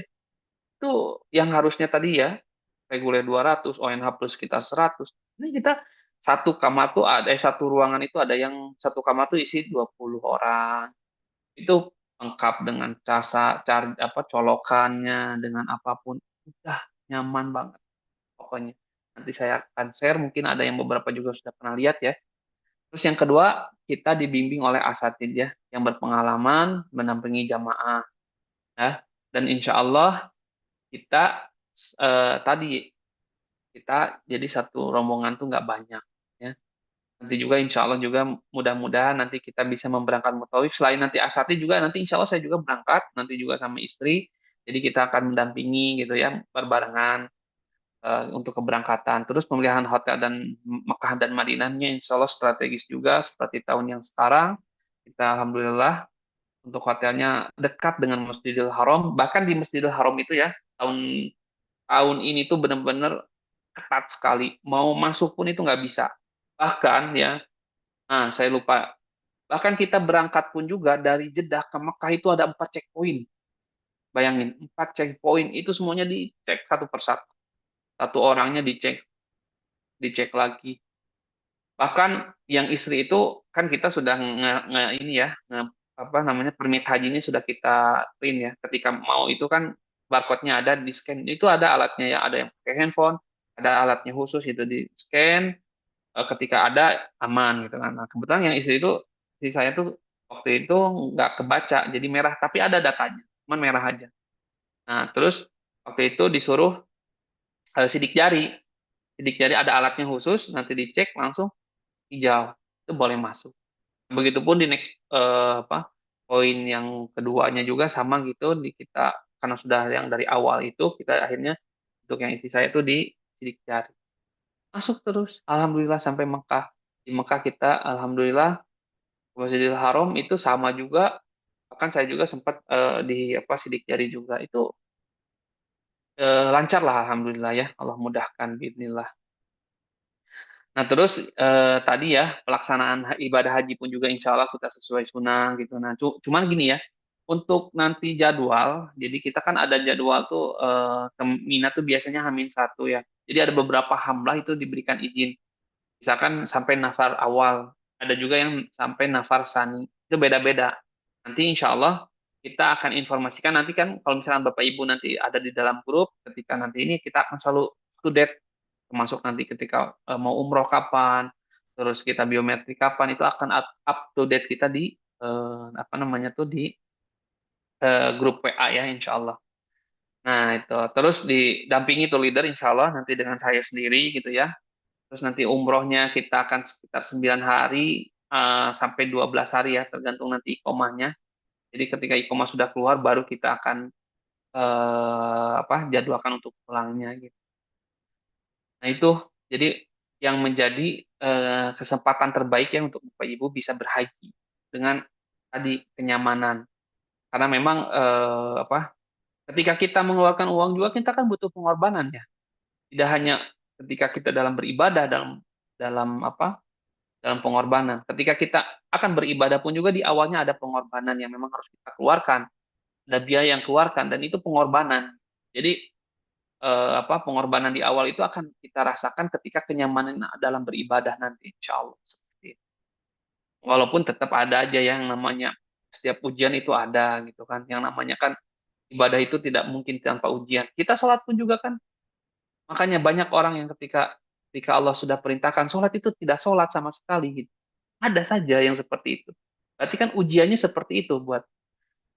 D: itu yang harusnya tadi ya reguler 200, ONH plus sekitar 100. Ini kita satu kamar tuh ada satu ruangan itu ada yang satu kamar tuh isi 20 orang. Itu lengkap dengan colokannya dengan apapun udah nyaman banget pokoknya. Nanti saya akan share, mungkin ada yang beberapa juga sudah pernah lihat ya. Terus yang kedua, kita dibimbing oleh asatid ya yang berpengalaman mendampingi jamaah ya. Dan insya Allah kita tadi kita jadi satu rombongan tuh nggak banyak ya. Nanti juga insya Allah juga mudah-mudahan nanti kita bisa memberangkat mutawif. Selain nanti asatid juga nanti insya Allah saya juga berangkat nanti juga sama istri. Jadi kita akan mendampingi gitu ya berbarengan untuk keberangkatan. Terus pemilihan hotel dan Mekah dan Madinahnya insya Allah strategis juga seperti tahun yang sekarang. Kita alhamdulillah untuk hotelnya dekat dengan Masjidil Haram. Bahkan di Masjidil Haram itu ya tahun tahun ini tuh benar-benar ketat sekali. Mau masuk pun itu nggak bisa. Bahkan ya, saya lupa. Bahkan kita berangkat pun juga dari Jeddah ke Mekah itu ada 4 checkpoint. Bayangin, 4 checkpoint itu semuanya dicek satu persatu. Satu orangnya dicek lagi. Bahkan yang istri itu kan kita sudah ini ya, apa namanya permit hajinya sudah kita print ya. Ketika mau itu kan barcode-nya ada di scan. Itu ada alatnya ya, ada yang pakai handphone, ada alatnya khusus itu di scan. Ketika ada aman gitu kan. Nah, kebetulan yang istri itu istri saya tuh waktu itu nggak kebaca jadi merah tapi ada datanya, cuman merah aja. Nah, terus waktu itu disuruh sidik jari. Sidik jari ada alatnya khusus, nanti dicek langsung hijau itu boleh masuk. Begitupun di next poin yang keduanya juga sama gitu di kita karena sudah yang dari awal itu kita akhirnya untuk yang istri saya itu di sidik jari masuk terus alhamdulillah sampai Mekah. Di Mekah kita alhamdulillah Masjidil Haram itu sama juga, bahkan saya juga sempat di apa sidik jari juga itu lancar lah alhamdulillah ya Allah mudahkan bismillah. Nah, terus tadi ya pelaksanaan ibadah haji pun juga insya Allah kita sesuai sunnah gitu. Nah, cuman gini ya, untuk nanti jadwal, jadi kita kan ada jadwal tuh ke Mina tuh biasanya H-1 ya. Jadi ada beberapa hamlah itu diberikan izin. Misalkan sampai nafar awal, ada juga yang sampai nafar sani. Itu beda-beda. Nanti insya Allah kita akan informasikan nanti kan kalau misalnya Bapak Ibu nanti ada di dalam grup, ketika nanti ini kita akan selalu up to date termasuk nanti ketika mau umroh kapan, terus kita biometrik kapan itu akan up to date kita di apa namanya tuh di grup WA ya insya Allah. Nah itu terus didampingi tuh leader insya Allah nanti dengan saya sendiri gitu ya. Terus nanti umrohnya kita akan sekitar 9 hari sampai 12 hari ya, tergantung nanti iqomahnya. Jadi ketika iqomah sudah keluar, baru kita akan jadwalkan untuk pulangnya gitu. Nah itu jadi yang menjadi kesempatan terbaik ya untuk Bapak Ibu bisa berhaji dengan tadi kenyamanan. Karena memang ketika kita mengeluarkan uang juga kita kan butuh pengorbanan ya. Tidak hanya ketika kita dalam beribadah dalam dalam pengorbanan. Ketika kita akan beribadah pun juga di awalnya ada pengorbanan yang memang harus kita keluarkan, ada biaya yang keluarkan dan itu pengorbanan. Jadi pengorbanan di awal itu akan kita rasakan ketika kenyamanan dalam beribadah nanti, insya Allah. Seperti itu. Walaupun tetap ada aja yang namanya setiap ujian itu ada gitu kan. Yang namanya kan ibadah itu tidak mungkin tanpa ujian. Kita sholat pun juga kan. Makanya banyak orang yang ketika Allah sudah perintahkan sholat itu tidak sholat sama sekali gitu. Ada saja yang seperti itu. Berarti kan ujiannya seperti itu buat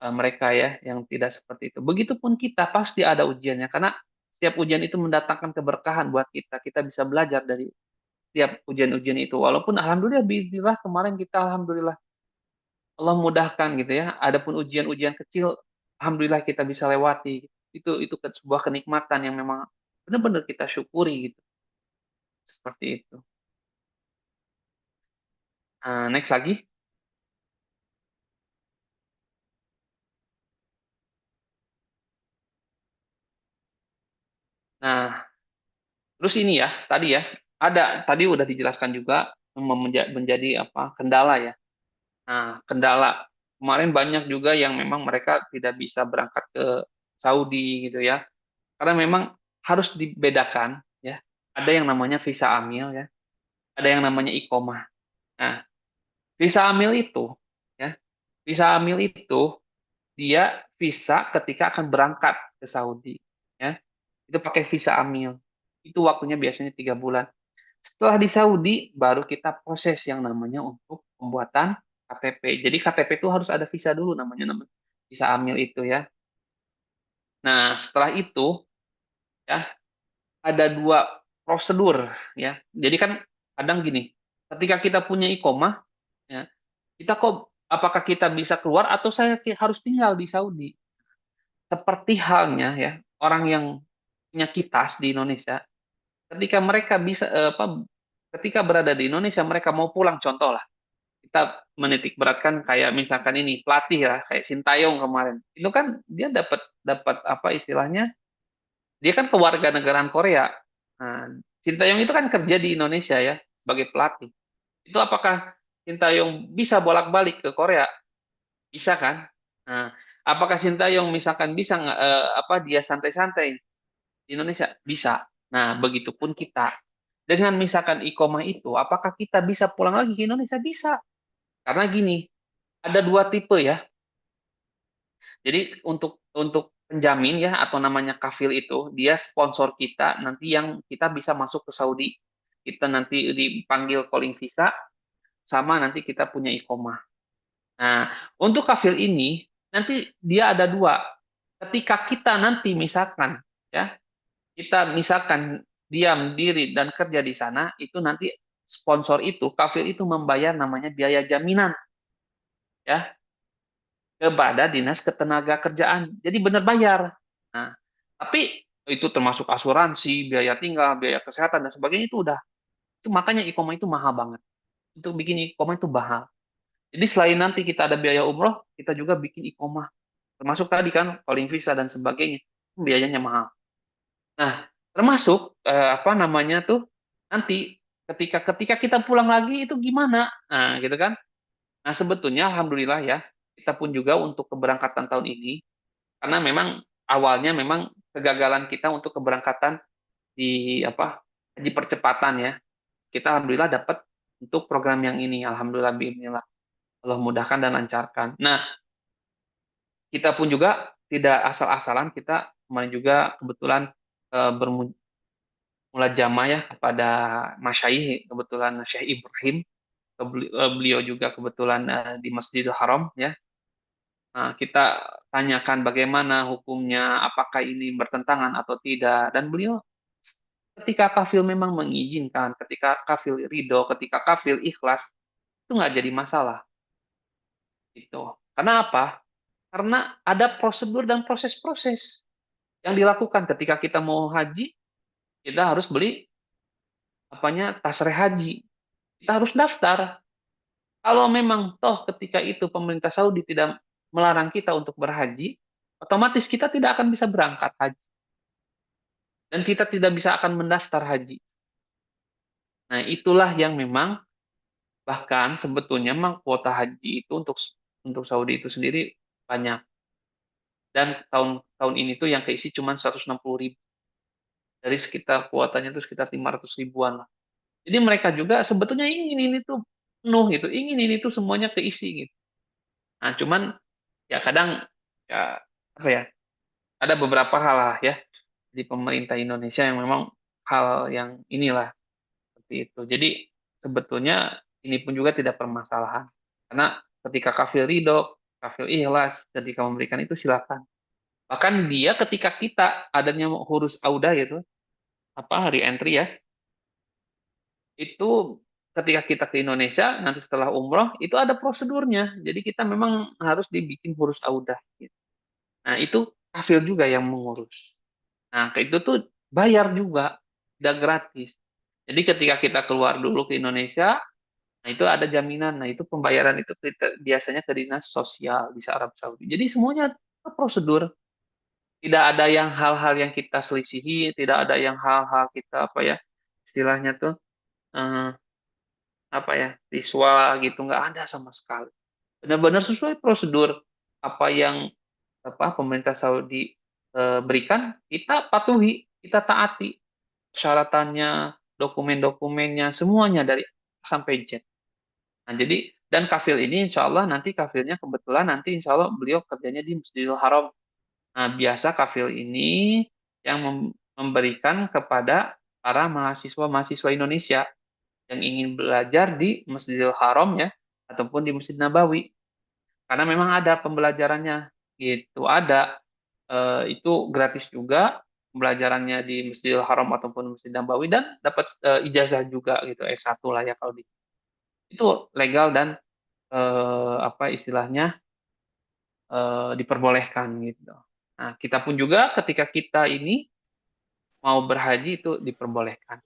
D: mereka ya yang tidak seperti itu. Begitupun kita pasti ada ujiannya karena setiap ujian itu mendatangkan keberkahan buat kita. Kita bisa belajar dari setiap ujian-ujian itu. Walaupun alhamdulillah bismillah kemarin kita alhamdulillah Allah mudahkan gitu ya. Adapun ujian-ujian kecil alhamdulillah kita bisa lewati. Itu sebuah kenikmatan yang memang benar-benar kita syukuri gitu. Seperti itu. Next lagi. Nah, terus ini ya, tadi udah dijelaskan juga menjadi apa kendala ya. Nah, kendala kemarin banyak juga yang memang mereka tidak bisa berangkat ke Saudi gitu ya. Karena memang harus dibedakan ya. Ada yang namanya visa amil ya, ada yang namanya iqomah. Nah, visa amil itu ya, visa amil itu dia visa ketika akan berangkat ke Saudi ya. Itu pakai visa amil. Itu waktunya biasanya 3 bulan. Setelah di Saudi, baru kita proses yang namanya untuk pembuatan KTP. Jadi KTP itu harus ada visa dulu namanya visa amil itu ya. Nah, setelah itu ya ada 2 prosedur ya. Jadi kan kadang gini, ketika kita punya iqomah ya, kita kok apakah kita bisa keluar atau saya harus tinggal di Saudi? Seperti halnya ya orang yang punya kitas di Indonesia, ketika mereka bisa ketika berada di Indonesia mereka mau pulang contoh lah kita menitik beratkan kayak misalkan ini pelatih ya kayak Sintayong kemarin itu kan dia dapat dapat apa istilahnya dia kan kewarganegaraan Korea. Nah, Sintayong itu kan kerja di Indonesia ya sebagai pelatih. Itu apakah Sintayong bisa bolak-balik ke Korea? Bisa kan? Nah, apakah Sintayong misalkan bisa dia santai-santai di Indonesia? Bisa. Nah, begitupun kita. Dengan misalkan iqomah itu, apakah kita bisa pulang lagi ke Indonesia? Bisa. Karena gini, ada 2 tipe ya. Jadi untuk penjamin ya atau namanya kafil itu, dia sponsor kita nanti yang kita bisa masuk ke Saudi. Kita nanti dipanggil calling visa sama nanti kita punya iqomah. Nah, untuk kafil ini nanti dia ada 2. Ketika kita nanti misalkan ya, kita misalkan diam diri dan kerja di sana, itu nanti sponsor itu, kafil itu membayar namanya biaya jaminan ya kepada dinas ketenaga kerjaan. Jadi benar bayar. Nah, tapi itu termasuk asuransi, biaya tinggal, biaya kesehatan dan sebagainya itu udah. Itu makanya iqomah itu mahal banget. Untuk bikin iqomah itu mahal. Jadi selain nanti kita ada biaya umroh, kita juga bikin iqomah. Termasuk tadi kan calling visa dan sebagainya. Biayanya mahal. Nah, termasuk apa namanya tuh nanti ketika ketika kita pulang lagi itu gimana? Nah, gitu kan? Nah, sebetulnya alhamdulillah ya, kita pun juga untuk keberangkatan tahun ini karena memang awalnya memang kegagalan kita untuk keberangkatan di haji percepatan ya. Kita alhamdulillah dapat untuk program yang ini. Alhamdulillah bismillah. Allah mudahkan dan lancarkan. Nah, kita pun juga tidak asal-asalan kita kemarin juga kebetulan mulai jamaah ya kepada Masyaih kebetulan Syekh Ibrahim beliau juga kebetulan di Masjidil Haram ya. Nah, kita tanyakan bagaimana hukumnya, apakah ini bertentangan atau tidak, dan beliau ketika kafil memang mengizinkan, ketika kafil ridho, ketika kafil ikhlas, itu nggak jadi masalah. Gitu. Karena apa? Karena ada prosedur dan proses-proses yang dilakukan ketika kita mau haji, kita harus beli tasreh haji. Kita harus daftar. Kalau memang toh ketika itu pemerintah Saudi tidak melarang kita untuk berhaji, otomatis kita tidak akan bisa berangkat haji dan kita tidak bisa akan mendaftar haji. Nah, itulah yang memang bahkan sebetulnya memang kuota haji itu untuk Saudi itu sendiri banyak. Dan tahun ini tuh yang keisi cuma 160.000. Dari sekitar kuotanya itu sekitar 500 ribuan lah. Jadi mereka juga sebetulnya ingin ini tuh penuh gitu, ingin ini tuh semuanya keisi gitu. Nah, cuman ya kadang ya apa ya, ada beberapa hal lah ya di pemerintah Indonesia yang memang hal yang inilah seperti itu. Jadi sebetulnya ini pun juga tidak permasalahan. Karena ketika kafil ridho, kafil ikhlas, ketika memberikan itu silakan. Bahkan dia ketika kita adanya huruf auda gitu, hari entry ya, itu ketika kita ke Indonesia nanti setelah umroh itu ada prosedurnya. Jadi kita memang harus dibikin huruf auda. Gitu. Nah itu kafil juga yang mengurus. Nah kayak itu tuh bayar juga, tidak gratis. Jadi ketika kita keluar dulu ke Indonesia, nah itu ada jaminan. Nah itu pembayaran itu kita biasanya ke dinas sosial bisa Arab Saudi. Jadi semuanya prosedur. Tidak ada yang hal-hal yang kita selisihi, tidak ada yang hal-hal kita apa ya istilahnya tuh eh, visual gitu nggak ada sama sekali. Benar-benar sesuai prosedur apa yang pemerintah Saudi berikan, kita patuhi, kita taati persyaratannya, dokumen-dokumennya, semuanya dari A sampai Z. Nah, jadi dan kafil ini insya Allah nanti kafilnya kebetulan nanti insya Allah beliau kerjanya di Masjidil Haram. Nah, biasa kafil ini yang memberikan kepada para mahasiswa-mahasiswa Indonesia yang ingin belajar di Masjidil Haram ya ataupun di Masjid Nabawi karena memang ada pembelajarannya gitu ada itu gratis juga pembelajarannya di Masjidil Haram ataupun Masjid Nabawi dan dapat ijazah juga gitu S1 lah ya kalau di itu legal dan istilahnya diperbolehkan gitu. Nah, kita pun juga ketika kita ini mau berhaji itu diperbolehkan.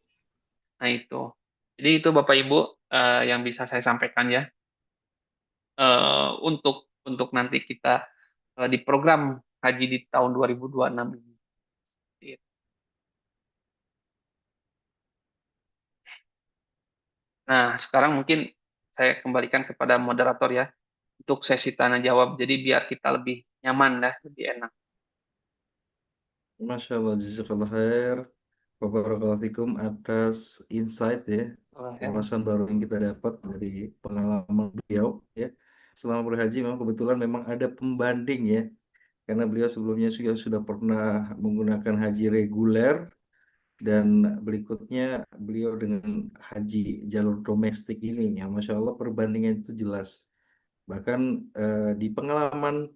D: Nah, itu. Jadi itu Bapak Ibu yang bisa saya sampaikan ya. Untuk nanti kita di program haji di tahun 2026 ini. Nah, sekarang mungkin saya kembalikan kepada moderator ya untuk sesi tanya jawab. Jadi biar kita lebih nyaman dah, lebih enak.
A: Masya Allah, jazakallah khair. Barakallahu fikum atas insight ya, wawasan baru yang kita dapat dari pengalaman beliau ya. Selama berhaji memang kebetulan memang ada pembanding ya, karena beliau sebelumnya sudah pernah menggunakan haji reguler dan berikutnya beliau dengan haji jalur domestik ini ya, Masya Allah perbandingan itu jelas. Bahkan di pengalaman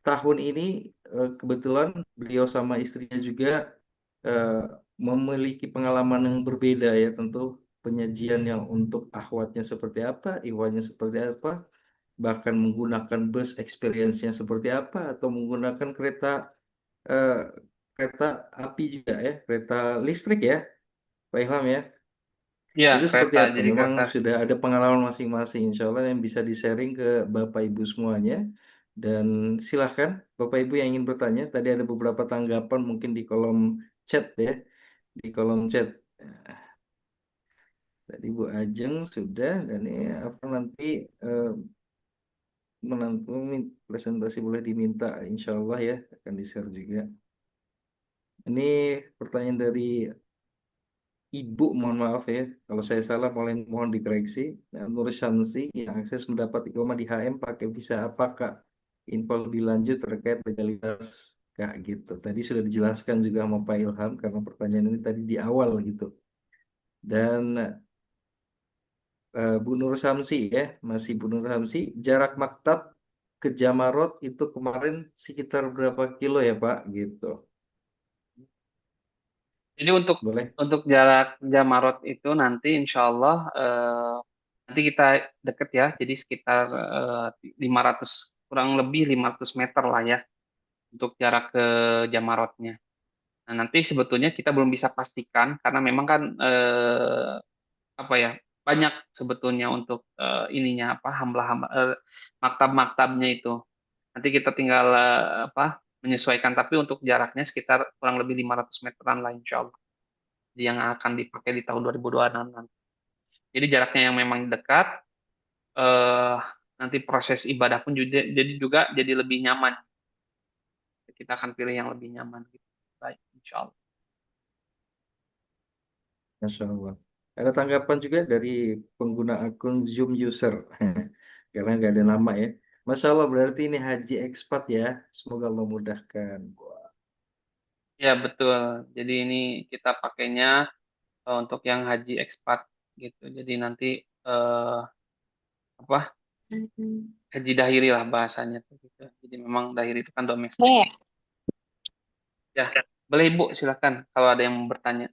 A: tahun ini kebetulan beliau sama istrinya juga eh, memiliki pengalaman yang berbeda ya, tentu penyajian yang untuk akhwatnya seperti apa, ikhwannya seperti apa, bahkan menggunakan bus experience-nya seperti apa atau menggunakan eh, kereta api juga ya, kereta listrik ya, Pak Ilham ya.
D: Ya,
A: Itu seperti
D: kereta,
A: apa?
D: jadi
A: Memang
D: kereta.
A: sudah ada pengalaman masing-masing, insya Allah yang bisa di-sharing ke Bapak Ibu semuanya. Dan silahkan Bapak Ibu yang ingin bertanya, tadi ada beberapa tanggapan mungkin di kolom chat ya, di kolom chat. Tadi Bu Ajeng sudah, dan ini apa nanti menantu presentasi boleh diminta, insya Allah ya akan di-share juga. Ini pertanyaan dari Ibu, mohon maaf ya, kalau saya salah mohon dikoreksi. Nah, Nur Syamsi, yang akses mendapat iqamah di HM pakai visa apa Kak? Info lebih lanjut terkait legalitas Kak gitu. Tadi sudah dijelaskan juga sama Pak Ilham karena pertanyaan ini tadi di awal gitu. Dan Bu Nur Syamsi ya, masih Bu Nur Syamsi, jarak maktab ke Jamarot itu kemarin sekitar berapa kilo ya Pak gitu.
D: Jadi
A: Boleh.
D: untuk jarak Jamarot itu nanti insya Allah nanti kita deket ya, jadi sekitar 500 kurang lebih 500 meter lah ya untuk jarak ke Jamarotnya. Nah, nanti sebetulnya kita belum bisa pastikan karena memang kan apa ya, banyak sebetulnya untuk ininya apa hamba-hamba maktab-maktabnya itu. Nanti kita tinggal apa menyesuaikan, tapi untuk jaraknya sekitar kurang lebih 500 meteran lah insya Allah. Yang akan dipakai di tahun 2026 nanti. Jadi jaraknya yang memang dekat, eh, nanti proses ibadah pun juga jadi lebih nyaman. Kita akan pilih yang lebih nyaman gitu. Baik, insya Allah.
A: Masya Allah. Ada tanggapan juga dari pengguna akun Zoom user. Karena nggak ada nama ya. Masya Allah berarti ini haji ekspat ya. Semoga Allah mudahkan. Wah,
D: Ya betul. Jadi ini kita pakainya untuk yang haji ekspat gitu. Jadi nanti eh, apa haji dahiri lah bahasanya tuh gitu. Jadi memang dahiri itu kan domestik. Ya, boleh Ibu silakan kalau ada yang mau bertanya.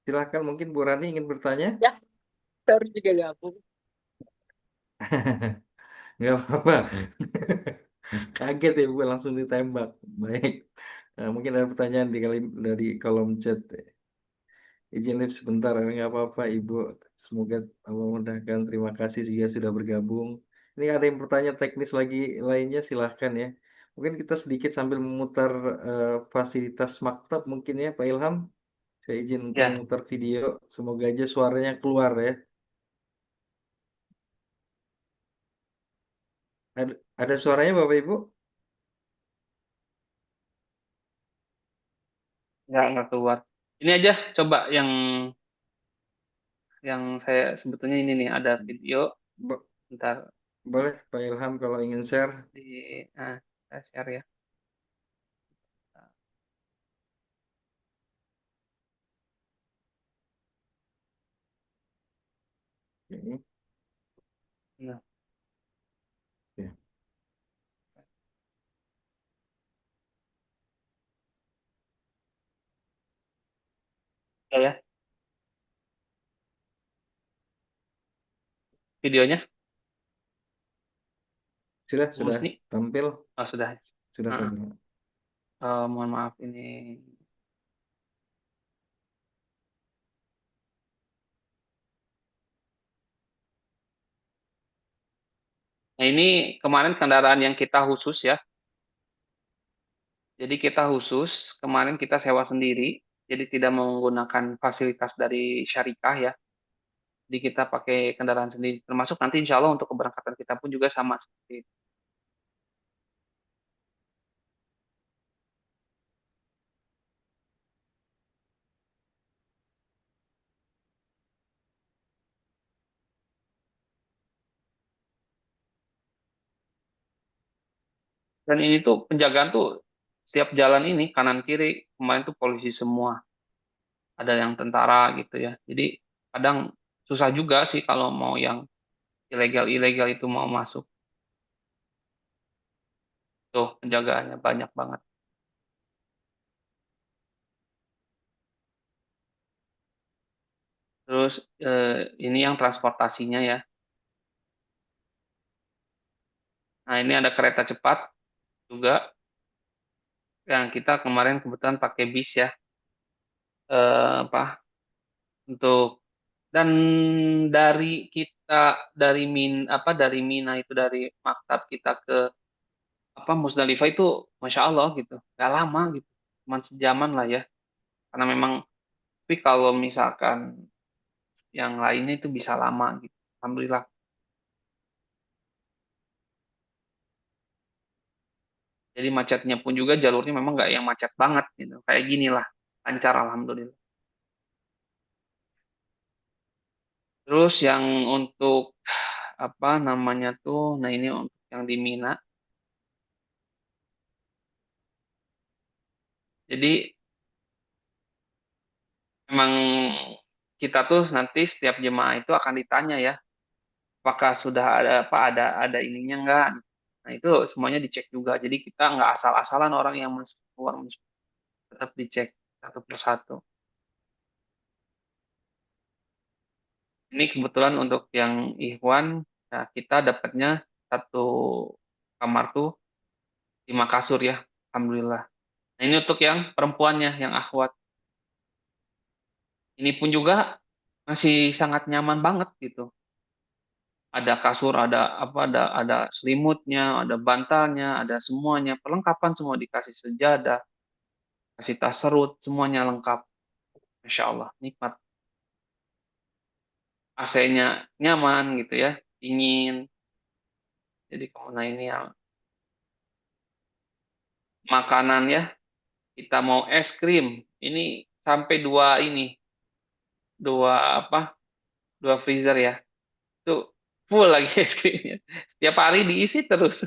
A: silahkan mungkin Bu Rani ingin bertanya.
B: Ya, baru juga gabung.
A: Nggak apa-apa. Kaget ya Bu langsung ditembak. Baik. Nah, mungkin ada pertanyaan dari kolom chat. Izin live sebentar, nggak apa-apa Ibu. Semoga Allah mudahkan. Terima kasih juga sudah bergabung. Ini ada yang bertanya teknis lagi lainnya, silahkan ya. Mungkin kita sedikit sambil memutar fasilitas maktab mungkin ya Pak Ilham. Saya izin untuk
D: Ya,
A: memutar video. Semoga aja suaranya keluar ya. Ada suaranya Bapak Ibu?
D: nggak keluar. Ini aja coba yang saya sebetulnya ini nih ada video.
A: Bo-
D: Ntar
A: Boleh Pak Ilham kalau ingin share.
D: di saya share ya.
A: Ini.
D: Nah,
A: Ya.
D: ya ya videonya Bu
A: Sudah
D: Musni.
A: tampil,
D: Oh sudah.
A: sudah
D: Heeh.
A: tampil.
D: Mohon maaf ini. Nah ini kemarin kendaraan yang kita khusus ya. Jadi kita khusus kemarin kita sewa sendiri. Jadi tidak menggunakan fasilitas dari syarikah ya. Jadi kita pakai kendaraan sendiri. Termasuk nanti insya Allah untuk keberangkatan kita pun juga sama seperti itu. Dan ini tuh penjagaan tuh setiap jalan ini kanan kiri kemarin tuh polisi semua. Ada yang tentara gitu ya. Jadi kadang susah juga sih kalau mau yang ilegal-ilegal itu mau masuk. Tuh penjagaannya banyak banget. Terus ini yang transportasinya ya. Nah ini ada kereta cepat juga yang kita kemarin kebetulan pakai bis ya. Apa untuk dan dari dari Mina itu dari maktab kita ke apa Musdalifah itu masya Allah gitu nggak lama gitu cuman sejaman lah ya karena memang tapi kalau misalkan yang lainnya itu bisa lama gitu alhamdulillah. Jadi macetnya pun juga jalurnya memang nggak yang macet banget gitu kayak gini lah lancar alhamdulillah. Terus yang untuk apa namanya tuh nah ini untuk yang di Mina jadi memang kita tuh nanti setiap jemaah itu akan ditanya ya apakah sudah ada ininya enggak. Nah itu semuanya dicek juga jadi kita nggak asal-asalan orang yang masuk keluar masuk tetap dicek. satu persatu. Ini kebetulan untuk yang Ikhwan, ya kita dapatnya satu kamar tuh 5 kasur ya, alhamdulillah. Nah ini untuk yang perempuannya, yang akhwat. Ini pun juga masih sangat nyaman banget gitu. Ada kasur, ada apa, ada selimutnya, ada bantalnya, ada semuanya, perlengkapan semua dikasih sejadah, kasih tas serut, semuanya lengkap. Masya Allah, nikmat. AC-nya nyaman gitu ya, dingin. Jadi nah ini yang makanan ya, kita mau es krim, ini sampai dua apa, dua freezer ya, itu full lagi es krimnya. Setiap hari diisi terus.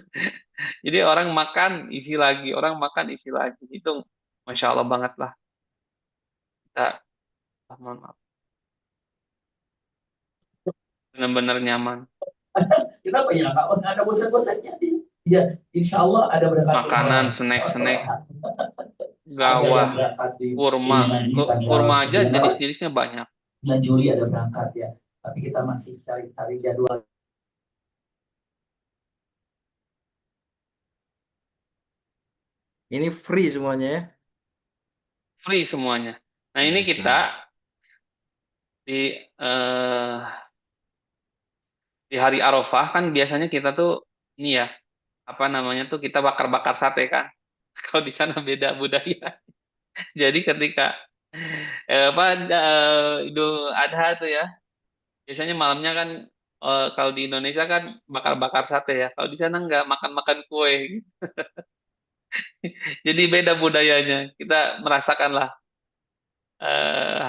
D: Jadi orang makan isi lagi, orang makan isi lagi. Itu masya Allah banget lah. Kita mohon maaf, benar-benar nyaman.
B: Kenapa ya? Nggak ada bosan-bosannya. Ya, insya Allah ada berangkat
D: Makanan,
B: umroh.
D: snack-snack,
B: Ada yang
D: gawah,
B: berangkat di
D: kurma.
B: ini nanti tanggal
D: Kurma aja
B: 9
D: jenis-jenisnya banyak.
B: Juli ada berangkat ya. Tapi kita masih cari-cari jadwal.
A: Ini free semuanya ya.
D: Free semuanya. Nah ini
A: Masya
D: kita
A: Allah.
D: di eh, di hari Arafah kan biasanya kita tuh ini ya, apa namanya tuh, kita bakar-bakar sate kan. Kalau di sana beda budaya. Jadi ketika Idul Adha tuh ya, biasanya malamnya kan, kalau di Indonesia kan bakar-bakar sate ya. Kalau di sana nggak, makan-makan kue. Jadi beda budayanya. Kita merasakanlah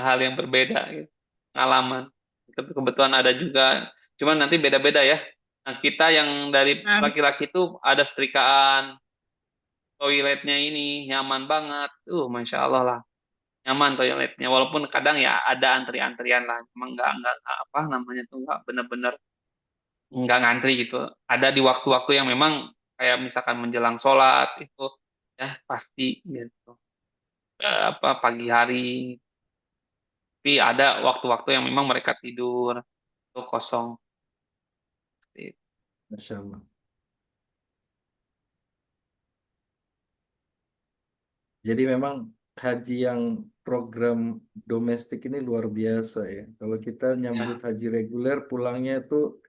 D: hal yang berbeda gitu. Pengalaman. Kebetulan ada juga, cuman nanti beda-beda ya. Nah, kita yang dari laki-laki itu ada setrikaan, toiletnya ini nyaman banget. Masya Allah lah. Nyaman toiletnya. Walaupun kadang ya ada antri-antrian lah. Emang nggak apa namanya tuh, nggak bener-bener nggak ngantri gitu. Ada di waktu-waktu yang memang kayak misalkan menjelang sholat itu ya pasti gitu. Apa pagi hari. Tapi ada waktu-waktu yang memang mereka tidur itu kosong.
A: Masya Allah. Jadi memang haji yang program domestik ini luar biasa ya. Kalau kita nyambut
D: Ya,
A: haji reguler pulangnya itu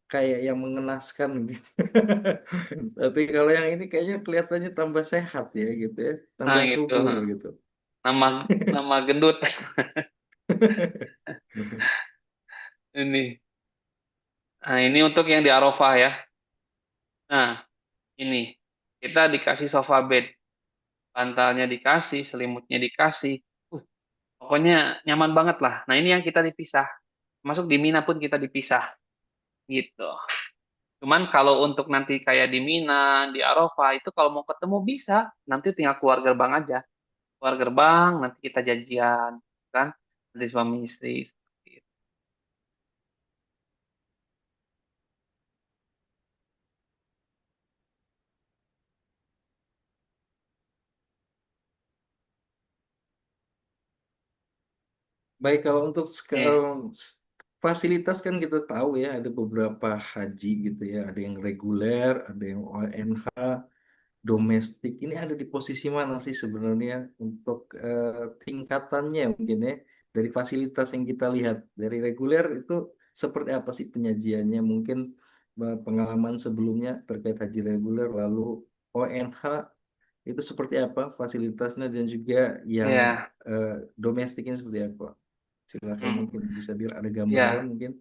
A: kayak yang mengenaskan gitu. Tapi kalau yang ini kayaknya kelihatannya tambah sehat ya gitu ya,
D: nah
A: tambah
D: gitu.
A: subur gitu.
D: Nama nama gendut ini. Nah, ini untuk yang di Arafah ya. Nah, ini kita dikasih sofa bed, bantalnya dikasih, selimutnya dikasih. Uh, Pokoknya nyaman banget lah. Nah, ini yang kita dipisah. Masuk di Mina pun kita dipisah gitu. Cuman kalau untuk nanti kayak di Mina, di Arafah itu kalau mau ketemu bisa, nanti tinggal keluar gerbang aja. Keluar gerbang, nanti kita janjian, kan? Nanti suami istri. Seperti itu.
A: Baik, kalau untuk
D: Nih,
A: fasilitas kan kita tahu ya ada beberapa haji gitu ya, ada yang reguler, ada yang ONH, domestik. Ini ada di posisi mana sih sebenarnya untuk tingkatannya mungkin ya dari fasilitas yang kita lihat dari reguler itu seperti apa sih penyajiannya mungkin pengalaman sebelumnya terkait haji reguler lalu ONH itu seperti apa fasilitasnya dan juga yang
D: ya,
A: eh, domestiknya seperti apa? Silakan
D: hmm,
A: mungkin bisa biar ada gambaran
D: ya.
A: mungkin.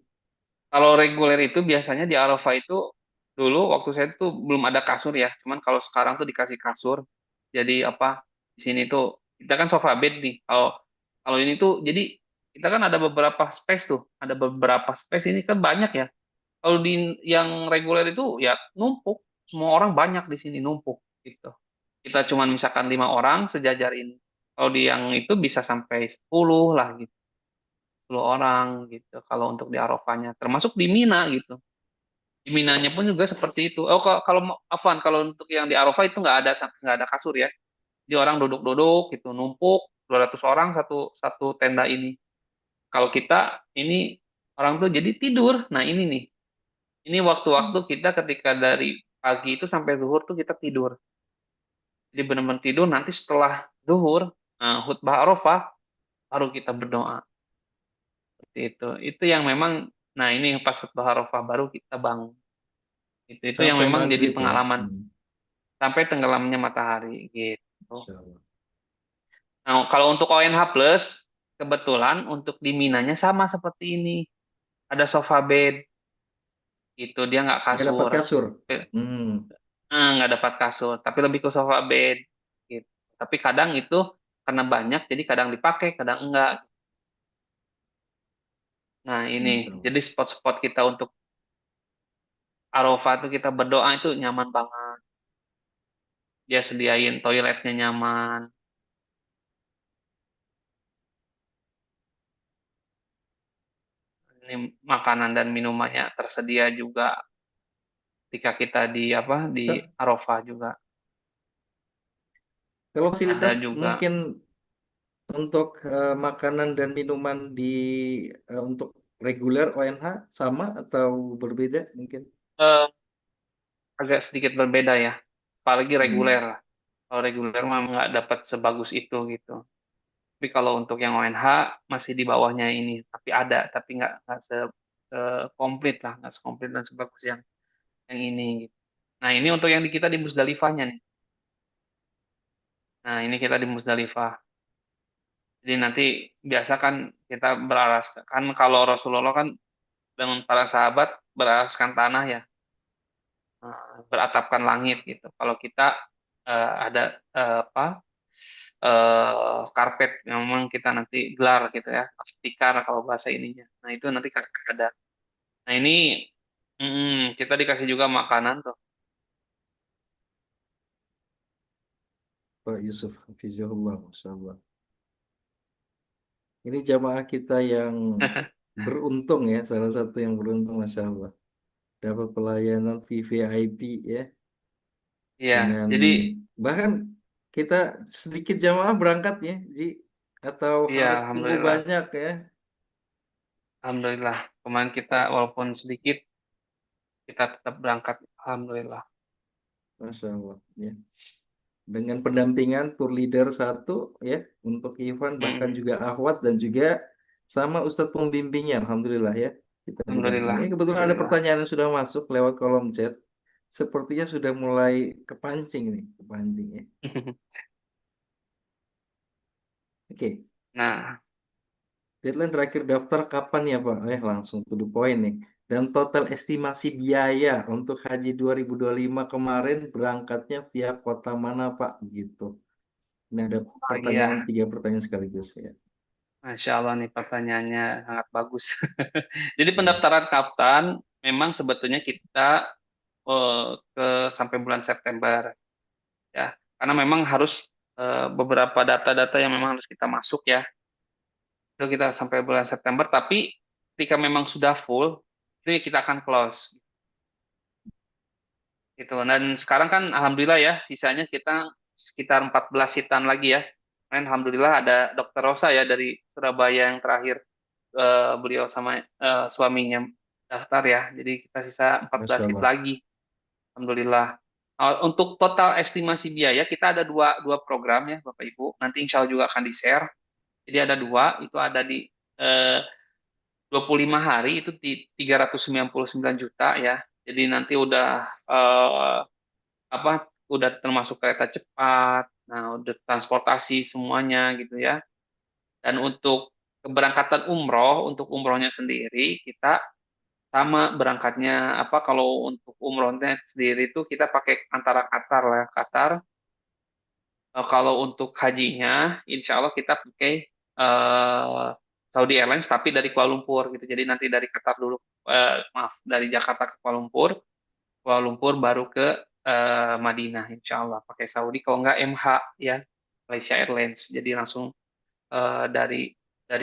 D: Kalau reguler itu biasanya di Arafah itu dulu waktu saya tuh belum ada kasur ya. Cuman kalau sekarang tuh dikasih kasur. Jadi apa, di sini tuh kita kan sofa bed nih. Kalau kalau ini tuh jadi kita kan ada beberapa space tuh. Ada beberapa space ini kan banyak ya. Kalau di yang reguler itu ya numpuk. Semua orang banyak di sini numpuk gitu. Kita cuman misalkan 5 orang sejajar ini. Kalau di yang itu bisa sampai 10 lah gitu. 10 orang gitu kalau untuk di Arafahnya. Termasuk di Mina gitu. Di Minanya pun juga seperti itu. Oh, kalau Afwan, kalau untuk yang di Arafah itu nggak ada kasur ya. Di orang duduk-duduk gitu, numpuk 200 orang satu satu tenda ini. Kalau kita ini orang tuh jadi tidur. Nah, ini nih. Ini waktu-waktu kita ketika dari pagi itu sampai zuhur tuh kita tidur. Jadi benar-benar tidur, nanti setelah zuhur, khutbah Arafah, baru kita berdoa. Seperti itu. Itu yang memang, nah ini pas khutbah Arafah baru kita bangun. Itu yang
A: Sampai
D: memang jadi
A: maghrib ya.
D: pengalaman sampai tenggelamnya matahari gitu.
A: Insya Allah.
D: Nah, kalau untuk ONH plus, kebetulan untuk di Minanya sama seperti ini. Ada sofa bed, gitu. Dia nggak
A: Nggak dapat
D: kasur.
A: kasur. Hmm.
D: Nggak dapat kasur, tapi lebih ke sofa bed. Gitu. Tapi kadang itu karena banyak, jadi kadang dipakai, kadang enggak. Nah, ini.
A: Insya Allah.
D: Jadi spot-spot kita untuk Arafah itu kita berdoa itu nyaman banget. Dia sediain toiletnya nyaman. Ini makanan dan minumannya tersedia juga ketika kita di apa di
A: Kak,
D: Arafah juga.
A: kalau
D: Ada
A: fasilitas
D: juga
A: mungkin untuk makanan dan minuman di untuk reguler ONH sama atau berbeda mungkin?
D: eh, agak sedikit berbeda ya. Apalagi
A: Hmm.
D: reguler. Kalau reguler mah nggak dapat sebagus itu gitu. Tapi kalau untuk yang ONH masih di bawahnya ini, tapi ada, tapi nggak komplit lah, nggak sekomplit dan sebagus yang ini. Gitu. Nah, ini untuk yang di kita di Musdalifahnya nih. Nah, ini kita di Musdalifah. Jadi nanti biasa kan kita beralas kan kalau Rasulullah kan dengan para sahabat beraskan tanah ya, beratapkan langit gitu. Kalau kita ada apa karpet yang memang kita nanti gelar gitu ya, tikar kalau bahasa ininya. Nah itu nanti ada. Nah ini kita dikasih juga makanan tuh.
A: Pak Yusuf Hafizahullah, Masya Allah. Ini jamaah kita yang beruntung ya, salah satu yang beruntung, Masya Allah. Dapat pelayanan VVIP ya,
D: Iya,
A: dengan
D: jadi
A: bahkan kita sedikit jamaah berangkat ya, Ji, atau
D: iya
A: harus tunggu
D: alhamdulillah,
A: banyak ya.
D: alhamdulillah. Kemarin kita walaupun sedikit kita tetap berangkat, alhamdulillah.
A: Masya Allah ya. Dengan pendampingan tour leader satu ya untuk Ivan, bahkan
D: Mm-mm.
A: juga Ahwat dan juga sama Ustadz pembimbingnya, Alhamdulillah ya kita didampingi.
D: Alhamdulillah,
A: Kebetulan ada
D: alhamdulillah.
A: pertanyaan yang sudah masuk lewat kolom chat, sepertinya sudah mulai kepancing nih, kepancing ya. Oke,
D: Nah,
A: deadline terakhir daftar kapan ya Pak? Langsung to the point nih. Dan total estimasi biaya untuk Haji 2025 kemarin berangkatnya via kota mana Pak? Gitu. Ini ada pertanyaan,
D: iya,
A: 3 pertanyaan sekaligus ya.
D: Masya Allah nih pertanyaannya sangat bagus. Jadi
A: Ya.
D: pendaftaran kaftan memang sebetulnya kita ke sampai bulan September ya, karena memang harus beberapa data-data yang memang harus kita masuk ya, itu kita sampai bulan September. Tapi ketika memang sudah full, itu kita akan close gitu. Dan sekarang kan alhamdulillah ya, sisanya kita sekitar 14 sitan lagi ya. Dan alhamdulillah ada Dokter Rosa ya dari Surabaya yang terakhir beliau sama suaminya daftar ya. Jadi kita sisa 14
A: Masya
D: seat
A: Allah.
D: lagi. Alhamdulillah. Untuk total estimasi biaya kita ada dua program ya Bapak Ibu. Nanti insya Allah juga akan di-share. Jadi ada dua, itu ada di eh, 25 hari itu di 399 juta ya. Jadi nanti udah apa udah termasuk kereta cepat, nah udah transportasi semuanya gitu ya. Dan untuk keberangkatan umroh, untuk umrohnya sendiri kita sama berangkatnya apa kalau untuk umrohnya sendiri itu kita pakai antara Qatar lah, Qatar. Kalau untuk hajinya, insya Allah kita pakai eh, Saudi Airlines tapi dari Kuala Lumpur gitu. Jadi nanti dari Qatar dulu, maaf dari Jakarta ke Kuala Lumpur, Kuala Lumpur baru ke Madinah, insya Allah pakai Saudi. Kalau nggak MH ya, Malaysia Airlines. Jadi langsung dari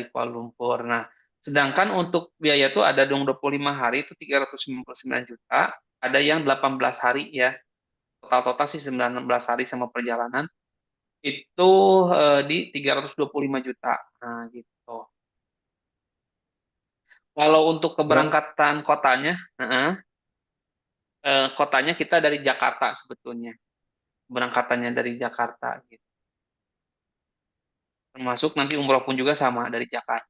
D: Kuala Lumpur. Nah, sedangkan untuk biaya itu ada dong 25 hari itu 399 juta, ada yang 18 hari ya. Total-total sih 19 hari sama perjalanan itu di 325 juta. Nah, gitu. Kalau untuk
A: Berang
D: keberangkatan kotanya, kotanya kita dari Jakarta sebetulnya. Berangkatannya dari Jakarta gitu. Termasuk nanti umroh pun juga sama dari Jakarta.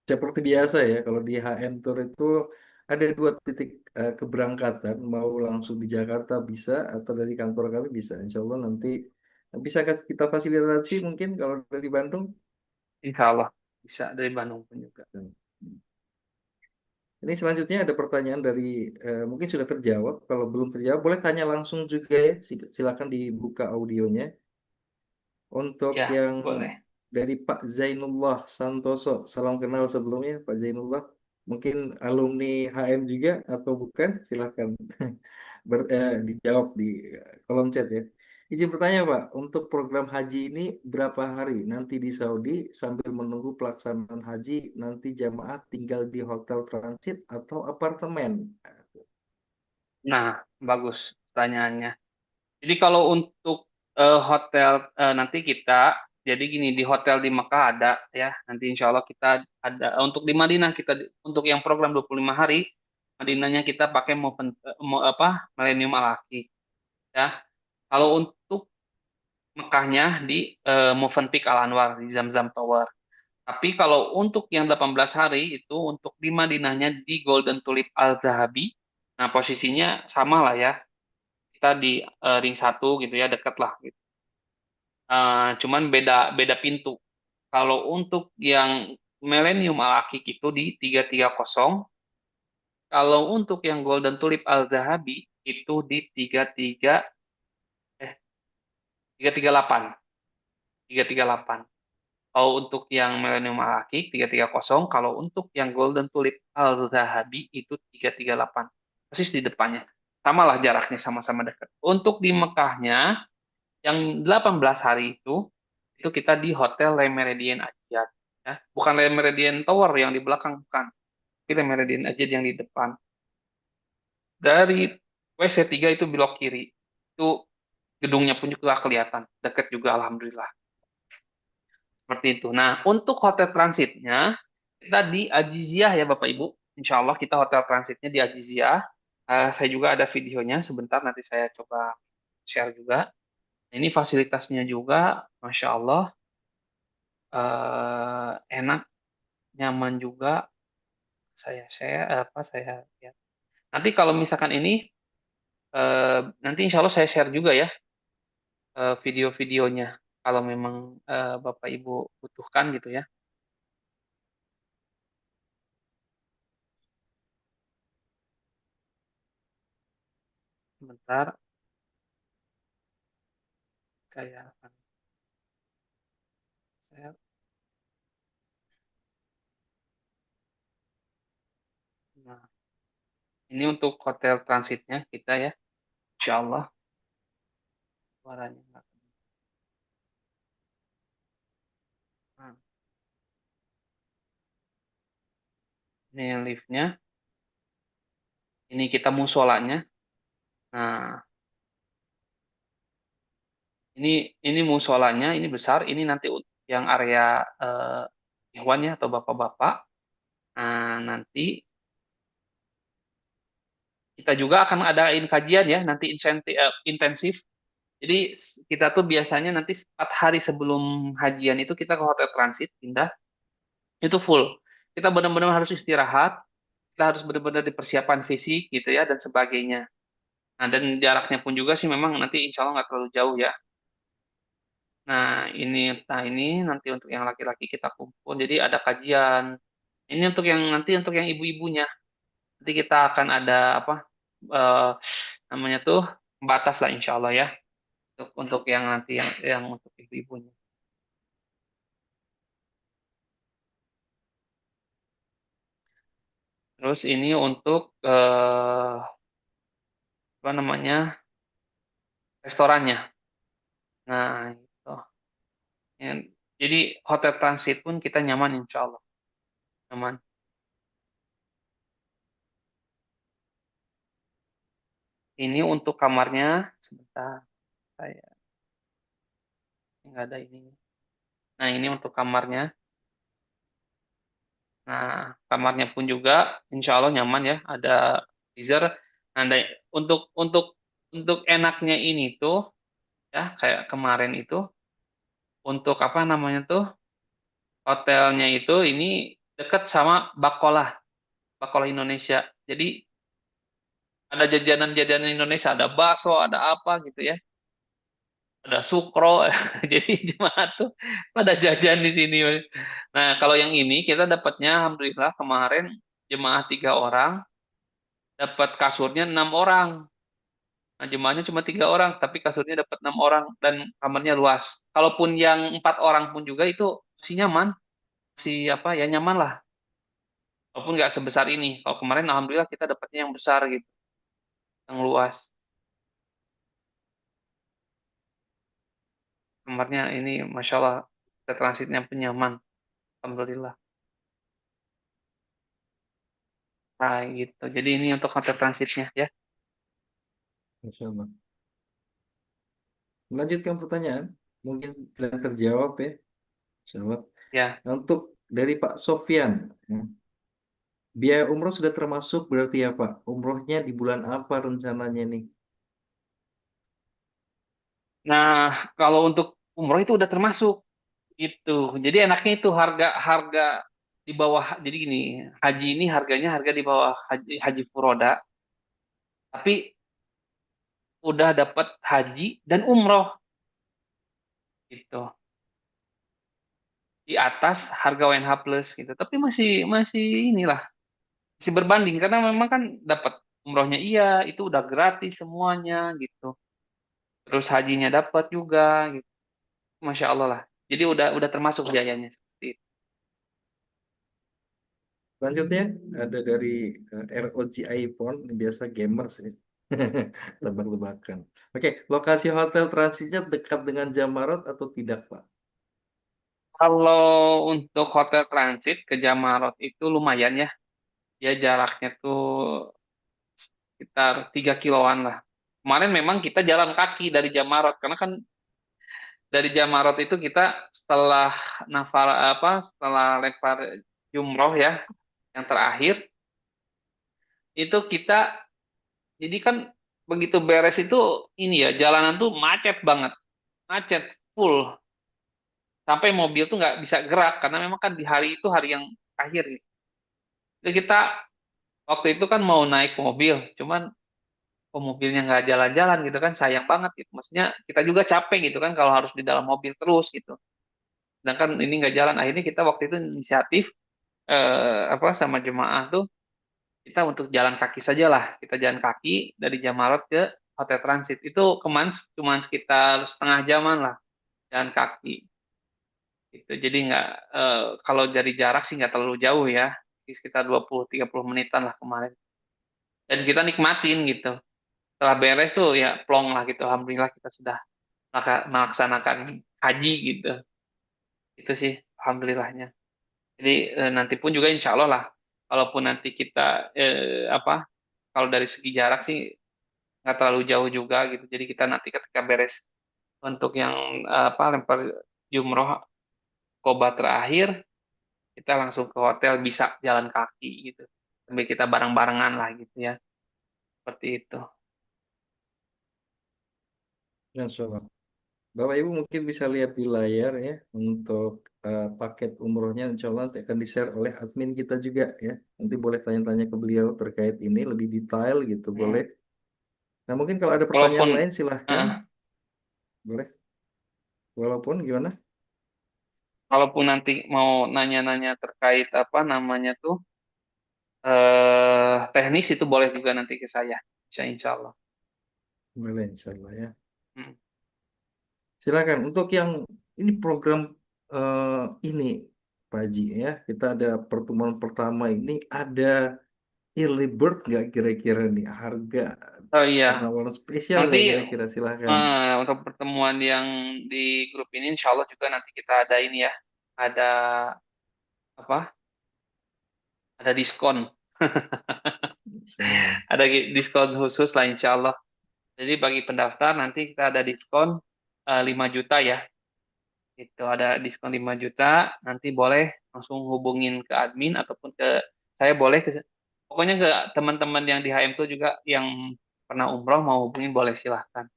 A: seperti biasa ya, kalau di HM Tour itu ada dua titik keberangkatan, mau langsung di Jakarta bisa atau dari kantor kami bisa. Insya Allah nanti bisa kita fasilitasi mungkin kalau dari Bandung.
D: Insya Allah bisa dari Bandung pun juga.
A: Ini selanjutnya ada pertanyaan dari mungkin sudah terjawab. Kalau belum terjawab boleh tanya langsung juga ya. Silakan dibuka audionya. Untuk
D: Ya,
A: yang
D: boleh.
A: dari Pak Zainullah Santoso, salam kenal sebelumnya Pak Zainullah. Mungkin alumni HM juga atau bukan? Silakan dijawab di kolom chat ya. Izin bertanya Pak, untuk program haji ini berapa hari nanti di Saudi sambil menunggu pelaksanaan haji nanti jamaah tinggal di hotel transit atau apartemen?
D: Nah, bagus pertanyaannya. Jadi kalau untuk hotel nanti kita, jadi gini di hotel di Mekah ada ya. Nanti insya Allah kita ada untuk di Madinah kita untuk yang program 25 hari Madinahnya kita pakai Millennium Al-Aqi ya. Kalau untuk Mekahnya di Movenpick Al Anwar di Zamzam Tower. Tapi kalau untuk yang 18 hari itu untuk di Madinahnya di Golden Tulip Al Zahabi. Nah, posisinya sama lah ya. Kita di ring satu gitu ya, dekat lah gitu. Cuman beda beda pintu. Kalau untuk yang Millennium Al-Aqiq itu di 330, kalau untuk yang Golden Tulip Al-Zahabi itu di 338. 338. Kalau untuk yang Millennium Al-Aqiq 330, kalau untuk yang Golden Tulip Al-Zahabi itu 338. Persis di depannya. Samalah jaraknya sama-sama dekat. Untuk di Mekahnya yang 18 hari itu kita di Hotel Le Méridien Ajiyad. Ya. Bukan Le Méridien Tower yang di belakang, bukan. Tapi Le Méridien Ajiyad yang di depan. Dari WC3 itu belok kiri. Itu gedungnya pun juga kelihatan. Dekat juga, Alhamdulillah. Seperti itu. Nah, untuk hotel transitnya, kita di Ajiziyah ya Bapak Ibu. Insya Allah kita hotel transitnya di Ajiziyah. Saya juga ada videonya, sebentar nanti saya coba share juga. Ini fasilitasnya juga, Masya Allah, enak, nyaman juga. Saya ya. Nanti kalau misalkan ini, nanti Insya Allah saya share juga ya video-videonya. Kalau memang Bapak Ibu butuhkan gitu ya. Sebentar, saya akan share. Nah, ini untuk hotel transitnya kita ya, Insya Allah suaranya nggak. Nah, ini liftnya, ini kita musolanya. Nah, ini musolanya, ini besar. Ini nanti yang area Ikhwan ya atau bapak-bapak. Nah, nanti kita juga akan adain kajian ya, nanti intensif. Jadi kita tuh biasanya nanti 4 hari sebelum hajian itu kita ke hotel transit pindah, itu full. Kita benar-benar harus istirahat, kita harus benar-benar dipersiapkan fisik gitu ya dan sebagainya. Nah dan jaraknya pun juga sih memang nanti insya Allah nggak terlalu jauh ya. Nah ini nanti untuk yang laki-laki kita kumpul. Jadi ada kajian. Ini untuk yang nanti untuk yang ibu-ibunya. Nanti kita akan ada apa eh, namanya tuh batas lah insya Allah ya untuk yang nanti yang untuk ibu-ibunya. Terus ini untuk apa namanya restorannya. Nah itu. Jadi hotel transit pun kita nyaman insya Allah nyaman. Ini untuk kamarnya sebentar. saya nggak ada ini. Nah, ini untuk kamarnya. Nah, kamarnya pun juga insya Allah nyaman ya, ada freezer. Nah, untuk enaknya ini tuh ya kayak kemarin itu untuk apa namanya tuh hotelnya itu ini dekat sama Bakolah, Bakolah Indonesia. Jadi ada jajanan-jajanan Indonesia, ada bakso, ada apa gitu ya, ada sukro. Jadi jemaah tuh pada jajan di sini. Nah, kalau yang ini kita dapatnya alhamdulillah kemarin jemaah 3 orang dapat kasurnya 6 orang. Nah, jemaahnya cuma 3 orang, tapi kasurnya dapat 6 orang dan kamarnya luas. Kalaupun yang 4 orang pun juga itu masih nyaman, masih apa ya nyaman lah. Walaupun nggak sebesar ini. Kalau kemarin alhamdulillah kita dapatnya yang besar gitu, yang luas. Kamarnya ini masya Allah, kita transitnya pun nyaman, alhamdulillah. Nah, gitu. Jadi ini untuk hotel transitnya ya.
A: Masya Allah. Melanjutkan pertanyaan, mungkin tidak terjawab ya. Masya Allah.
D: Ya.
A: Nah, untuk dari Pak Sofyan, ya, biaya umroh sudah termasuk berarti ya Pak? Umrohnya di bulan apa rencananya nih?
D: Nah, kalau untuk umroh itu udah termasuk gitu. Jadi enaknya itu harga-harga di bawah. Jadi gini, haji ini harganya harga di bawah haji, haji furoda, tapi udah dapat haji dan umroh gitu. Di atas harga WNH plus gitu. Tapi masih masih inilah, masih berbanding karena memang kan dapat umrohnya iya, itu udah gratis semuanya gitu. Terus hajinya dapat juga gitu. Masya Allah lah. Jadi udah termasuk biayanya seperti itu.
A: Selanjutnya ada dari ROG iPhone, ini biasa gamers ya. Tebak-tebakan. Oke, lokasi hotel transitnya dekat dengan Jamarot atau tidak Pak?
D: Kalau untuk hotel transit ke Jamarot itu lumayan ya. Ya jaraknya tuh sekitar 3 kiloan lah. Kemarin memang kita jalan kaki dari Jamarot karena kan dari Jamarot itu kita setelah nafar apa setelah lempar jumroh ya yang terakhir itu kita jadi kan begitu beres itu ini ya jalanan tuh macet banget, macet full sampai mobil tuh nggak bisa gerak karena memang kan di hari itu hari yang akhir gitu. Jadi kita waktu itu kan mau naik mobil cuman kok mobilnya nggak jalan-jalan gitu kan sayang banget gitu, maksudnya kita juga capek gitu kan kalau harus di dalam mobil terus gitu, sedangkan ini nggak jalan. Akhirnya kita waktu itu inisiatif apa sama jemaah tuh kita untuk jalan kaki saja lah, kita jalan kaki dari Jamarot ke hotel transit itu kemana cuma sekitar setengah jaman lah jalan kaki gitu. Jadi nggak kalau dari jarak sih nggak terlalu jauh ya, sekitar 20-30 menitan lah kemarin dan kita nikmatin gitu. Setelah beres tuh ya plong lah gitu, alhamdulillah kita sudah melaksanakan haji gitu. Itu sih alhamdulillahnya. Jadi nanti pun juga insya Allah lah, kalaupun nanti kita apa, kalau dari segi jarak sih nggak terlalu jauh juga gitu. Jadi kita nanti ketika beres untuk yang apa lempar jumroh Qoba terakhir, kita langsung ke hotel bisa jalan kaki gitu. Sambil kita bareng-barengan lah gitu ya, seperti itu.
A: Masya Allah. Bapak Ibu mungkin bisa lihat di layar ya untuk paket umrohnya insya Allah nanti akan di-share oleh admin kita juga ya. Nanti boleh tanya-tanya ke beliau terkait ini lebih detail gitu boleh.
D: Hmm.
A: Nah mungkin kalau ada pertanyaan
D: Walaupun
A: lain silahkan
D: eh,
A: boleh. Walaupun gimana?
D: kalaupun nanti mau nanya-nanya terkait apa namanya tuh teknis itu boleh juga nanti ke saya, bisa insya Allah.
A: Boleh insya Allah ya.
D: Hmm.
A: Silakan untuk yang ini program ini Pak Haji ya. Kita ada pertemuan pertama ini ada early bird nggak kira-kira nih harga
D: Oh iya,
A: penawaran spesial
D: nanti
A: nggak kira-kira silahkan.
D: untuk pertemuan yang di grup ini insya Allah juga nanti kita ada ini ya, ada apa? Ada diskon,
A: Insya Allah.
D: ada diskon khusus lah insya Allah. Jadi bagi pendaftar nanti kita ada diskon 5 juta ya. Itu ada diskon 5 juta, nanti boleh langsung hubungin ke admin ataupun ke saya boleh pokoknya ke teman-teman yang di HM itu juga yang pernah umroh mau hubungin boleh silahkan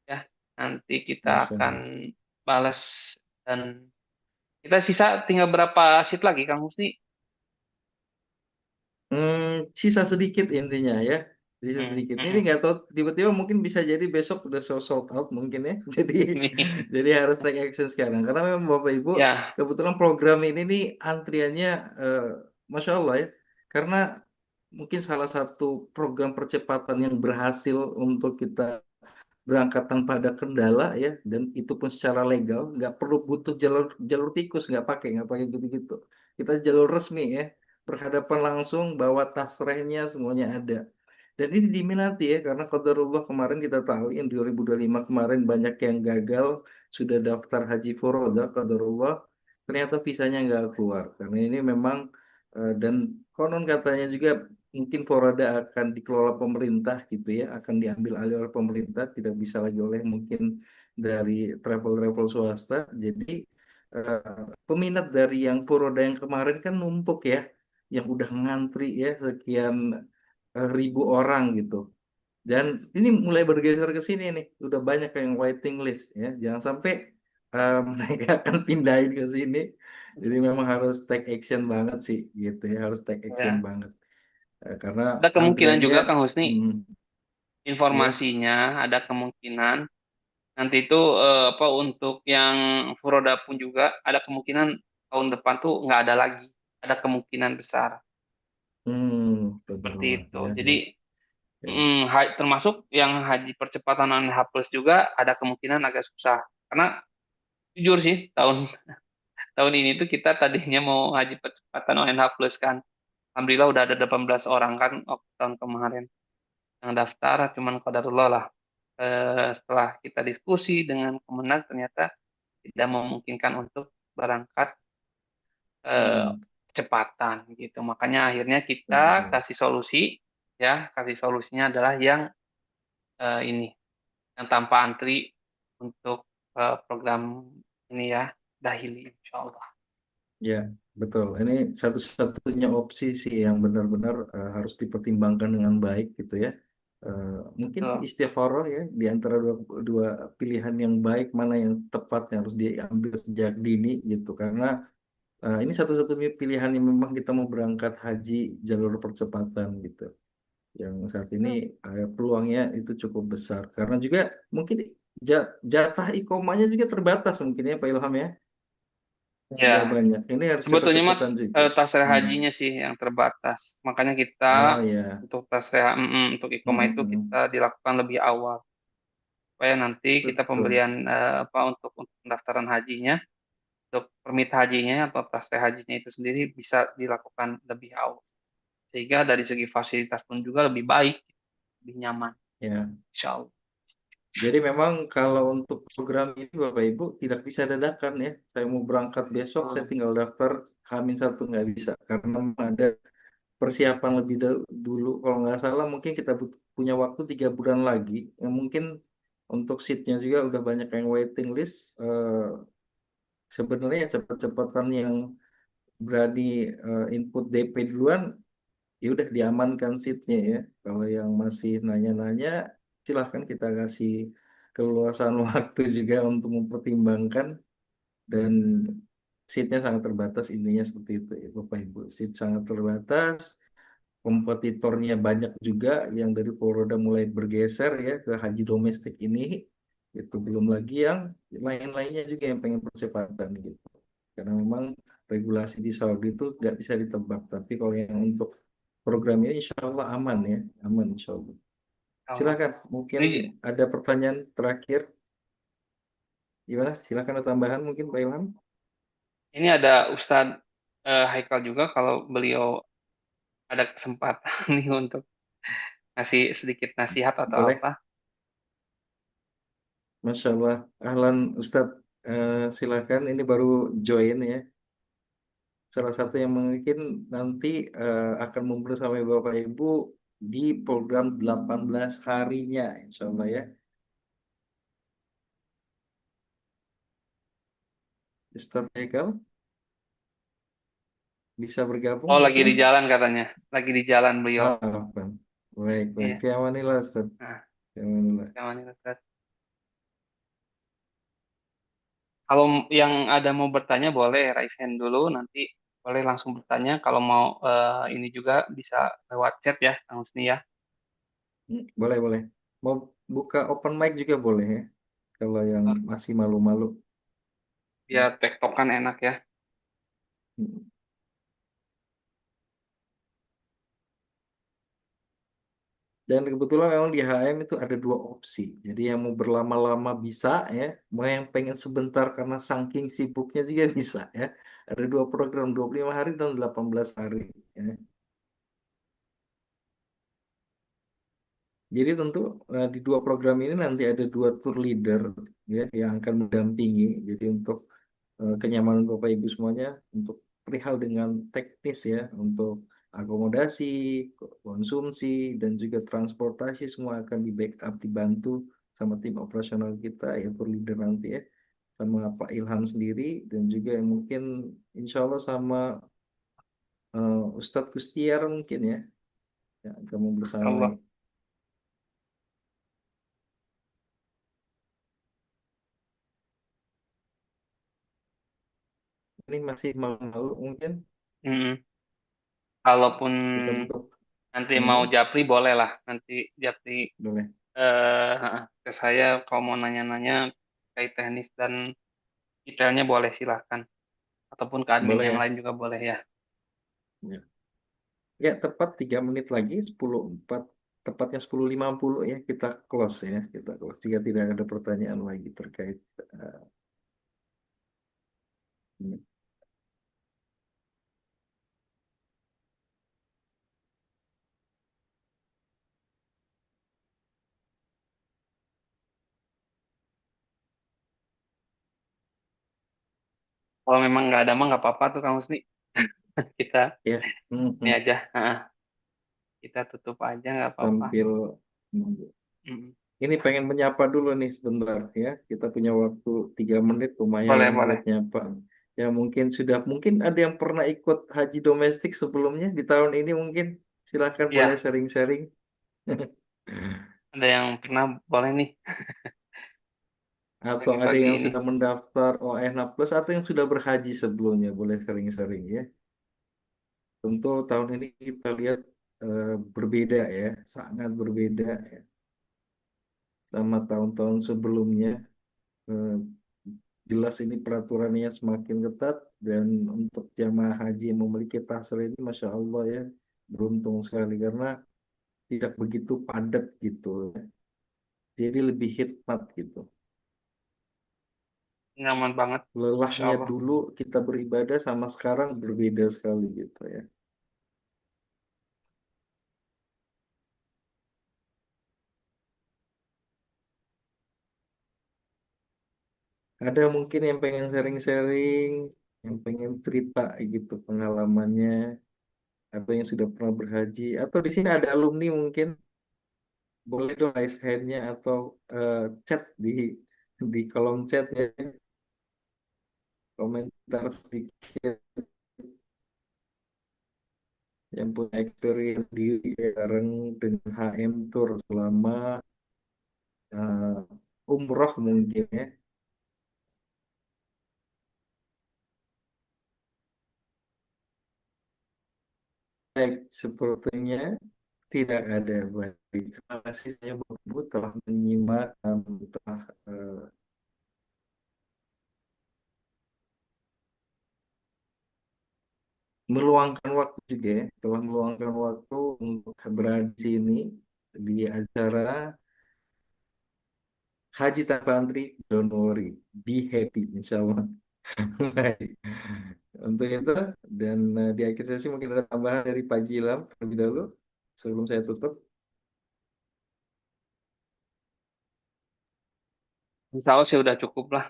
D: ya. Nanti kita
A: Masya
D: akan
A: Allah.
D: balas dan kita sisa tinggal berapa seat lagi Kang Husni?
A: Sisa sedikit intinya ya, sisa
D: Hmm,
A: sedikit. Ini
D: mm-mm.
A: nggak tahu tiba-tiba mungkin bisa jadi besok udah sold out mungkin ya. Jadi jadi harus take action sekarang karena memang Bapak Ibu
D: Ya,
A: kebetulan program ini nih antriannya eh, Masya Allah ya. Karena mungkin salah satu program percepatan yang berhasil untuk kita berangkat tanpa ada kendala ya, dan itu pun secara legal, nggak perlu butuh jalur jalur tikus, nggak pakai gitu-gitu. Kita jalur resmi ya, berhadapan langsung, bawa tas rehnya semuanya ada. Dan ini diminati ya, karena qadarullah kemarin kita tahu yang 2025 kemarin banyak yang gagal, sudah daftar haji furoda, qadarullah, ternyata visanya nggak keluar. Karena ini memang, dan konon katanya juga mungkin furoda akan dikelola pemerintah gitu ya, akan diambil alih oleh pemerintah, tidak bisa lagi oleh mungkin dari travel-travel swasta. Jadi peminat dari yang furoda yang kemarin kan numpuk ya, yang udah ngantri ya sekian ribu orang gitu. Dan ini mulai bergeser ke sini nih, udah banyak yang waiting list ya. Jangan sampai mereka akan pindahin ke sini. Jadi memang harus take action banget sih gitu ya, harus take action
D: ya.
A: banget. Karena
D: Ada kemungkinan
A: antriannya,
D: juga Kang Husni,
A: hmm, ya,
D: informasinya ada kemungkinan nanti itu apa untuk yang Furoda pun juga ada kemungkinan tahun depan tuh nggak ada lagi. Ada kemungkinan besar seperti
A: betul
D: itu.
A: ya,
D: Jadi
A: ya, ya.
D: termasuk yang haji percepatan non plus juga ada kemungkinan agak susah. Karena jujur sih tahun ini tuh kita tadinya mau haji percepatan ONH plus kan. Alhamdulillah udah ada 18 orang kan waktu tahun kemarin yang daftar, cuman qadarullah lah. Setelah kita diskusi dengan Kemenag ternyata tidak memungkinkan untuk berangkat eh,
A: Hmm,
D: kecepatan gitu. Makanya akhirnya kita
A: betul.
D: kasih solusi ya, kasih solusinya adalah yang ini yang tanpa antri untuk program ini ya, Dahili insya Allah.
A: Ya, betul. Ini satu-satunya opsi sih yang benar-benar harus dipertimbangkan dengan baik gitu ya. Eh, Mungkin
D: Betul.
A: istikharah ya di antara dua pilihan yang baik mana yang tepat yang harus diambil sejak dini gitu. Karena ini satu-satunya pilihan yang memang kita mau berangkat haji jalur percepatan gitu. Yang saat ini peluangnya itu cukup besar. Karena juga mungkin jatah ikomanya juga terbatas mungkin ya Pak Ilham ya. Nggak
D: Ya,
A: banyak. Ini harus
D: sebetulnya mah
A: cepet-cepetan juga.
D: tasreh
A: Hmm.
D: hajinya sih yang terbatas. Makanya kita
A: Oh ya.
D: untuk tasreh untuk iqomah itu kita
A: Hmm.
D: dilakukan lebih awal supaya nanti kita
A: Betul.
D: pemberian apa untuk pendaftaran hajinya, untuk permit hajinya atau tasreh hajinya itu sendiri bisa dilakukan lebih awal. Sehingga dari segi fasilitas pun juga lebih baik, lebih nyaman,
A: Ya.
D: insya Allah.
A: Jadi memang kalau untuk program ini Bapak Ibu tidak bisa dadakan ya. Saya mau berangkat besok, saya
D: Hmm.
A: tinggal daftar H-1 nggak bisa karena memang ada persiapan lebih dulu. Kalau nggak salah mungkin kita punya waktu 3 bulan lagi. Yang mungkin untuk seatnya juga udah banyak yang waiting list. Sebenarnya cepat-cepatan yang berani input DP duluan, ya udah diamankan seatnya ya. Kalau yang masih nanya-nanya, silahkan kita kasih keluasan waktu juga untuk mempertimbangkan, dan seatnya sangat terbatas, intinya seperti itu ya Bapak Ibu. Seat sangat terbatas, kompetitornya banyak juga yang dari Florida mulai bergeser ya ke haji domestik ini. Itu belum lagi yang lain-lainnya juga yang pengen percepatan gitu. Karena memang regulasi di Saudi itu nggak bisa ditebak. Tapi kalau yang untuk program ini insya Allah aman ya, aman insya Allah.
D: Allah.
A: Silakan, mungkin
D: Ini
A: ada pertanyaan terakhir. Gimana? Silakan ada tambahan mungkin Pak Ilham.
D: ini ada Ustadz Haikal juga kalau beliau ada kesempatan nih untuk ngasih sedikit nasihat atau
A: Boleh.
D: apa.
A: Masya Allah. Ahlan Ustadz. Silakan, ini baru join ya. Salah satu yang mungkin nanti akan bersama Bapak Ibu di program 18 harinya, insya Allah ya. Ustaz Haikal bisa bergabung
D: Oh, lagi
A: mungkin?
D: di jalan katanya. Lagi di jalan beliau.
A: Ah, apa? Baik, baik.
D: Iya.
A: Ya, Manila, Ustaz.
D: Nah,
A: Ya, Manila.
D: yang mana, Ustaz? Kalau yang ada mau bertanya boleh raise hand dulu, nanti boleh langsung bertanya. Kalau mau ini juga bisa lewat chat ya, Kang Husni ya.
A: Boleh, boleh. Mau buka open mic juga boleh ya. Kalau yang
D: Eh,
A: masih malu-malu.
D: Biar tektokan enak ya.
A: Dan kebetulan memang di HM itu ada dua opsi. Jadi yang mau berlama-lama bisa ya, mau yang pengen sebentar karena saking sibuknya juga bisa ya. Ada dua program 25 hari dan 18 hari ya. Jadi tentu di dua program ini nanti ada dua tour leader ya yang akan mendampingi. Jadi untuk kenyamanan Bapak Ibu semuanya untuk perihal dengan teknis ya, untuk akomodasi, konsumsi, dan juga transportasi semua akan di backup, dibantu sama tim operasional kita, yaitu leader nanti ya, sama Pak Ilham sendiri, dan juga yang mungkin insya Allah sama Ustadz Kustiar mungkin ya, yang kamu bersama.
D: Allah.
A: Ini masih malu mungkin
D: Mm-mm. Kalaupun
A: untuk
D: nanti mau
A: hmm,
D: japri boleh lah. Nanti japri
A: boleh,
D: ke saya kalau mau nanya-nanya terkait teknis dan detailnya boleh silahkan. Ataupun ke admin
A: boleh
D: yang
A: ya.
D: lain juga boleh ya.
A: Ya. Ya, tepat 3 menit lagi, 10.04, tepatnya 10.50 ya, kita close ya, kita close. Jika tidak ada pertanyaan lagi terkait ini.
D: Kalau memang nggak ada mah nggak apa-apa tuh Kang Husni. Kita
A: Ya,
D: ini aja. Kita tutup aja nggak apa-apa.
A: sambil menunggu.
D: Mm.
A: Ini pengen menyapa dulu nih sebentar ya. Kita punya waktu 3 menit lumayan
D: Boleh, boleh.
A: buat nyapa. Ya mungkin ada yang pernah ikut haji domestik sebelumnya di tahun ini mungkin silakan boleh
D: Iya,
A: sharing-sharing.
D: ada yang pernah boleh nih
A: Atau ada
D: pagi-pagi
A: yang
D: ini.
A: sudah mendaftar ONA Plus atau yang sudah berhaji sebelumnya boleh sharing-sharing ya. Tentu tahun ini kita lihat berbeda ya, sangat berbeda ya, sama tahun-tahun sebelumnya. Eh, Jelas ini peraturannya semakin ketat dan untuk jamaah haji yang memiliki tasr ini, masya Allah ya, beruntung sekali karena tidak begitu padat gitu, ya. Jadi lebih hikmat gitu.
D: Nyaman banget. Masya
A: Lelahnya
D: Allah.
A: dulu kita beribadah sama sekarang berbeda sekali gitu ya. Ada mungkin yang pengen sharing-sharing, yang pengen cerita gitu pengalamannya, atau yang sudah pernah berhaji, atau di sini ada alumni mungkin boleh dong raise hand-nya atau chat di kolom chatnya, komentar sedikit yang punya experience di bareng dengan HM Tour selama umroh mungkin ya. Baik, sepertinya tidak ada. Baik, terima kasih saya Bapak Ibu telah menyimak dan telah meluangkan waktu juga ya, telah meluangkan waktu untuk berada di sini di acara Haji Tanpa Antri. Don't worry, be happy, insya Allah. Baik. Untuk itu, dan di akhir sesi mungkin ada tambahan dari Pak Jilam terlebih dahulu sebelum saya tutup.
D: Insya Allah sih udah cukup lah.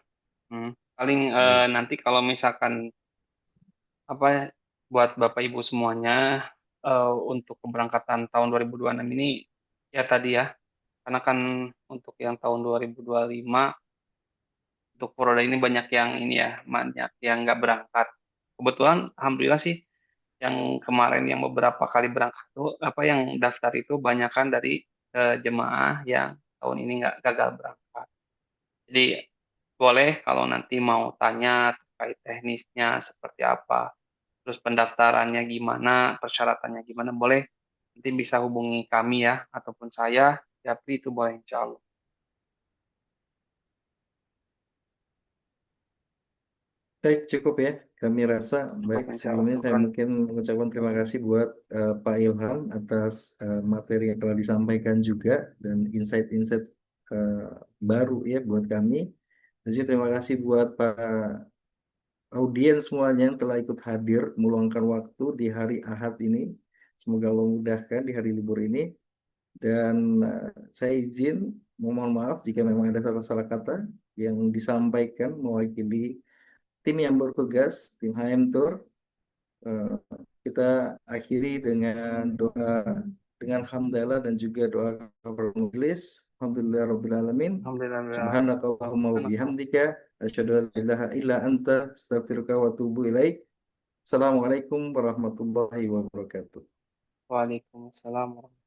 D: Paling
A: Baik.
D: nanti kalau misalkan apa buat Bapak Ibu semuanya untuk keberangkatan tahun 2026 ini ya tadi ya, karena kan untuk yang tahun 2025 untuk Purwoda ini banyak yang ini ya, banyak yang nggak berangkat. Kebetulan alhamdulillah sih yang kemarin yang beberapa kali berangkat tuh apa yang daftar itu banyakan dari jemaah yang tahun ini nggak gagal berangkat. Jadi boleh kalau nanti mau tanya terkait teknisnya seperti apa, terus pendaftarannya gimana, persyaratannya gimana, boleh nanti bisa hubungi kami ya, ataupun saya, Japri itu boleh insya Allah.
A: Baik, cukup ya. Kami rasa
D: Cukup
A: baik.
D: insya Allah.
A: Sebelumnya saya
D: Syukron.
A: mungkin mengucapkan terima kasih buat Pak Ilham atas materi yang telah disampaikan juga dan insight-insight eh, baru ya buat kami. Dan juga terima kasih buat Pak audiens semuanya yang telah ikut hadir meluangkan waktu di hari Ahad ini. Semoga Allah mudahkan di hari libur ini. Dan saya izin mohon maaf jika memang ada salah-salah kata yang disampaikan mewakili tim yang bertugas, tim HM Tour. Eh, kita akhiri dengan doa dengan hamdalah dan juga doa kafaratul majelis. Alhamdulillah rabbil alamin.
D: Alhamdulillah.
A: Subhanakallahumma wa bihamdika asyhadu an la ilaha illa anta astaghfiruka wa atubu ilaik. Assalamualaikum warahmatullahi wabarakatuh.
D: Waalaikumsalam.